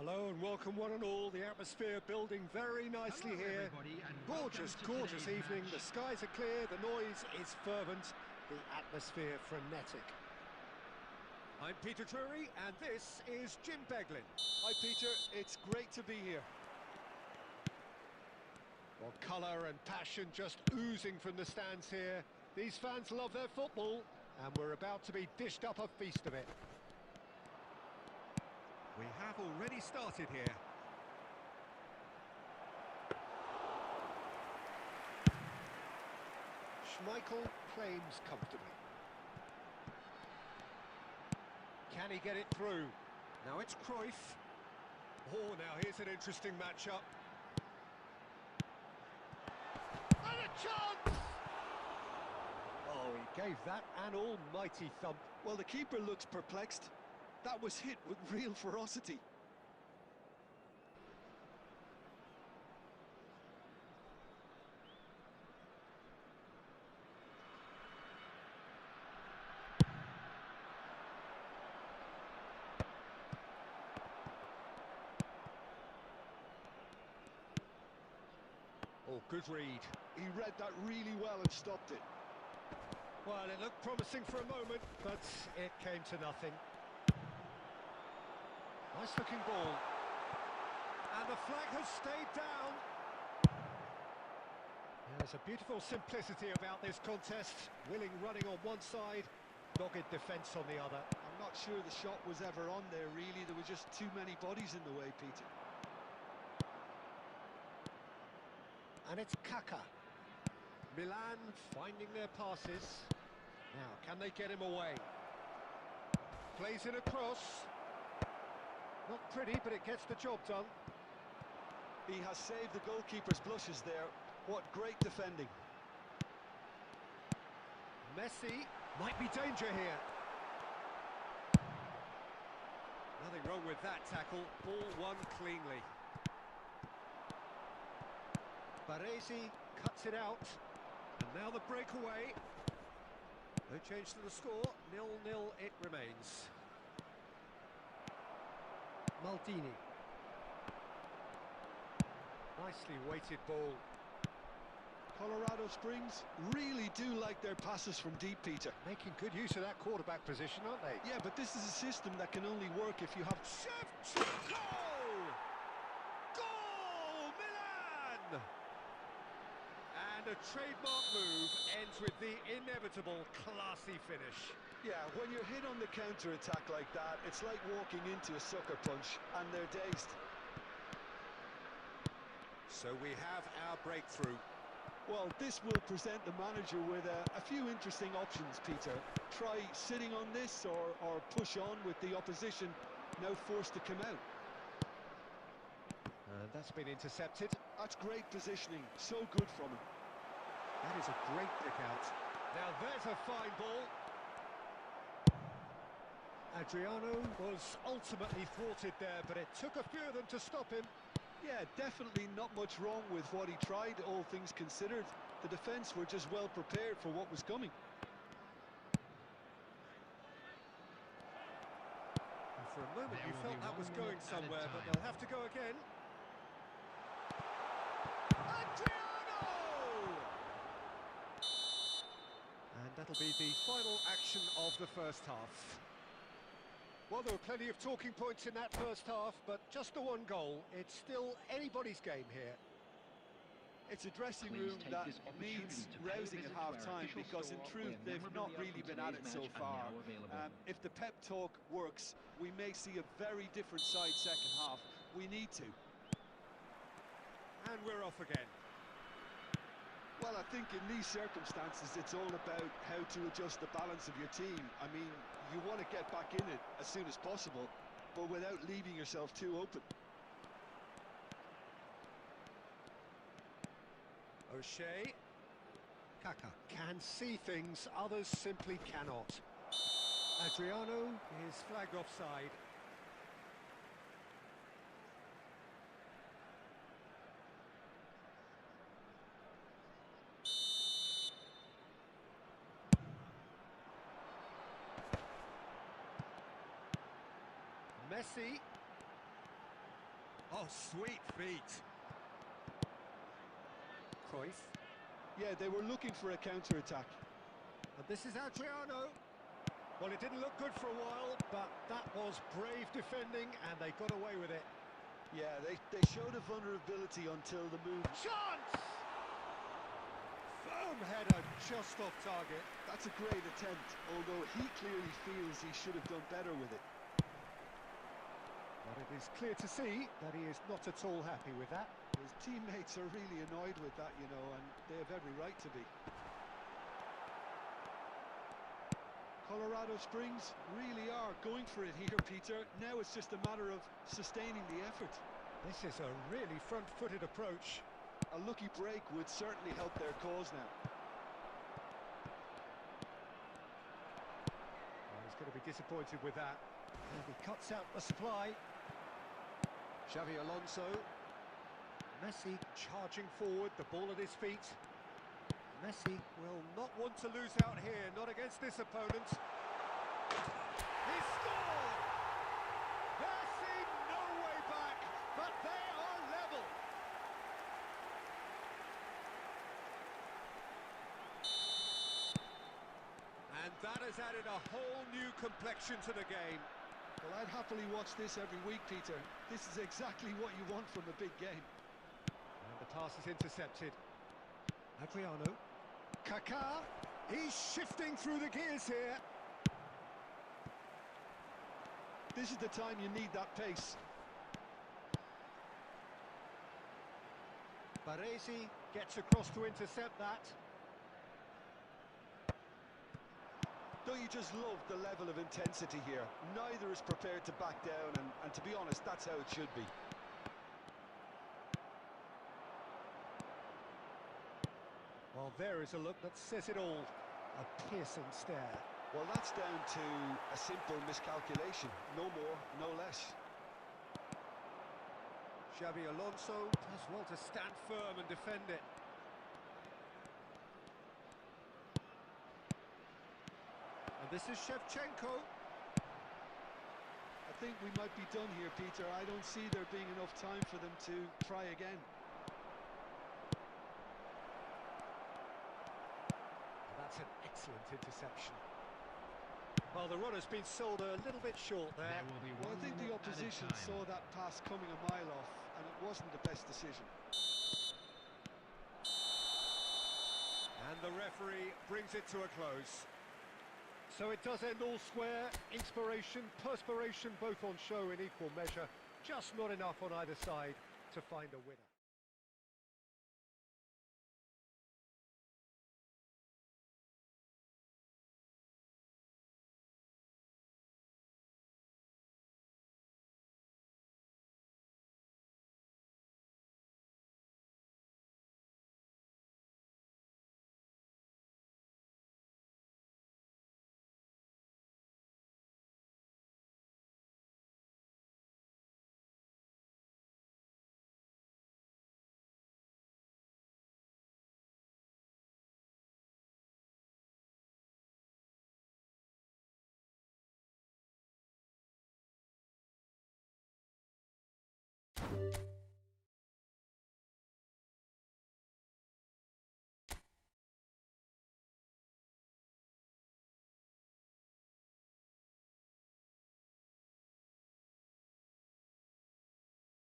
Hello and welcome one and all. The atmosphere building very nicely
Hello,
here.
everybody, and
Gorgeous,
welcome to
gorgeous
today's
evening.
match.
The skies are clear, the noise is fervent, the atmosphere frenetic. I'm Peter Drury and this is Jim Beglin.
Hi, Peter. It's great to be here.
Well, colour and passion just oozing from the stands here. These fans love their football and we're about to be dished up a feast of it. We have already started here. Schmeichel claims comfortably. Can he get it through? Now it's Cruyff. Oh, now here's an interesting matchup. And a chance! Oh, he gave that an almighty thump.
Well, the keeper looks perplexed. That was hit with real ferocity.
Oh, good read.
He read that really well and stopped it.
Well, it looked promising for a moment, but it came to nothing. Nice looking ball. And the flag has stayed down. There's a beautiful simplicity about this contest. Willing running on one side, dogged defence on the other.
I'm not sure the shot was ever on there, really. There were just too many bodies in the way, Peter.
And it's Kaka. Milan finding their passes. Now, can they get him away? Plays it across. Not pretty, but it gets the job done.
He has saved the goalkeeper's blushes there. What great defending.
Messi might be danger here. Nothing wrong with that tackle. Ball won cleanly. Baresi cuts it out. And now the breakaway. No change to the score. 0-0 it remains. Maldini. Nicely weighted ball.
Colorado Springs really do like their passes from deep, Peter.
Making good use of that quarterback position, aren't they?
Yeah, but this is a system that can only work if you have...
Shevchenko! Goal! Milan! And a trademark move ends with the inevitable classy finish.
Yeah, when you're hit on the counter-attack like that, it's like walking into a sucker punch, and they're dazed.
So we have our breakthrough.
Well, this will present the manager with a few interesting options, Peter. Try sitting on this or push on with the opposition now forced to come out.
And that's been intercepted.
That's great positioning, so good from him.
That is a great pick out. Now there's a fine ball. Adriano was ultimately thwarted there, but it took a few of them to stop him.
Yeah, definitely not much wrong with what he tried, all things considered. The defence were just well prepared for what was coming.
And for a moment
There
you
will
felt
be
that
1
was
minute
going
at a
somewhere, but
time.
they'll have to go again. Adriano! And that'll be the final action of the first half. Well, there were plenty of talking points in that first half, but just the one goal. It's still anybody's game here.
It's a dressing
Please
room
take
that
this opportunity
needs
to pay a
rousing at
visit to our
half-time
official
because in
store
truth
where
they've not
memorabilia
really
from
been at it
today's
so
match are
far.
now available.
If the pep talk works, we may see a very different side second half. We need to.
And we're off again.
Well, I think in these circumstances it's all about how to adjust the balance of your team. I mean, you want to get back in it as soon as possible, but without leaving yourself too open.
O'Shea. Kaka can see things, others simply cannot. Adriano is flagged offside. Messi. Oh, sweet feet. Cruyff.
Yeah, they were looking for a counter-attack.
And this is Adriano. Well, it didn't look good for a while, but that was brave defending, and they got away with it.
Yeah, they showed a vulnerability until the move.
Chance! Firm header, just off target.
That's a great attempt, although he clearly feels he should have done better with it.
But it is clear to see that he is not at all happy with that.
His teammates are really annoyed with that, you know, and they have every right to be. Colorado Springs really are going for it here, Peter. Now it's just a matter of sustaining the effort.
This is a really front-footed approach.
A lucky break would certainly help their cause now.
Oh, he's going to be disappointed with that. And he cuts out the supply. Xavi Alonso. Messi charging forward, the ball at his feet. Messi will not want to lose out here, not against this opponent. He scored! There seemed no way back, but they are level. And that has added a whole new complexion to the game.
Well, I'd happily watch this every week, Peter. This is exactly what you want from a big game.
And the pass is intercepted. Adriano. Kaká. He's shifting through the gears here.
This is the time you need that pace.
Baresi gets across to intercept that.
Don't you just love the level of intensity here? Neither is prepared to back down, and to be honest, that's how it should be.
Well, there is a look that says it all. A piercing stare.
Well, that's down to a simple miscalculation. No more, no less.
Xavi Alonso does well to stand firm and defend it. And this is Shevchenko.
I think we might be done here, Peter. I don't see there being enough time for them to try again.
That's an excellent interception. Well, the runner's been sold a little bit short there.
There will be
Well, I
one
think the
minute
opposition
added time.
saw that pass coming a mile off, and it wasn't the best decision.
And the referee brings it to a close. So it does end all square. Inspiration, perspiration, both on show in equal measure. Just not enough on either side to find a winner.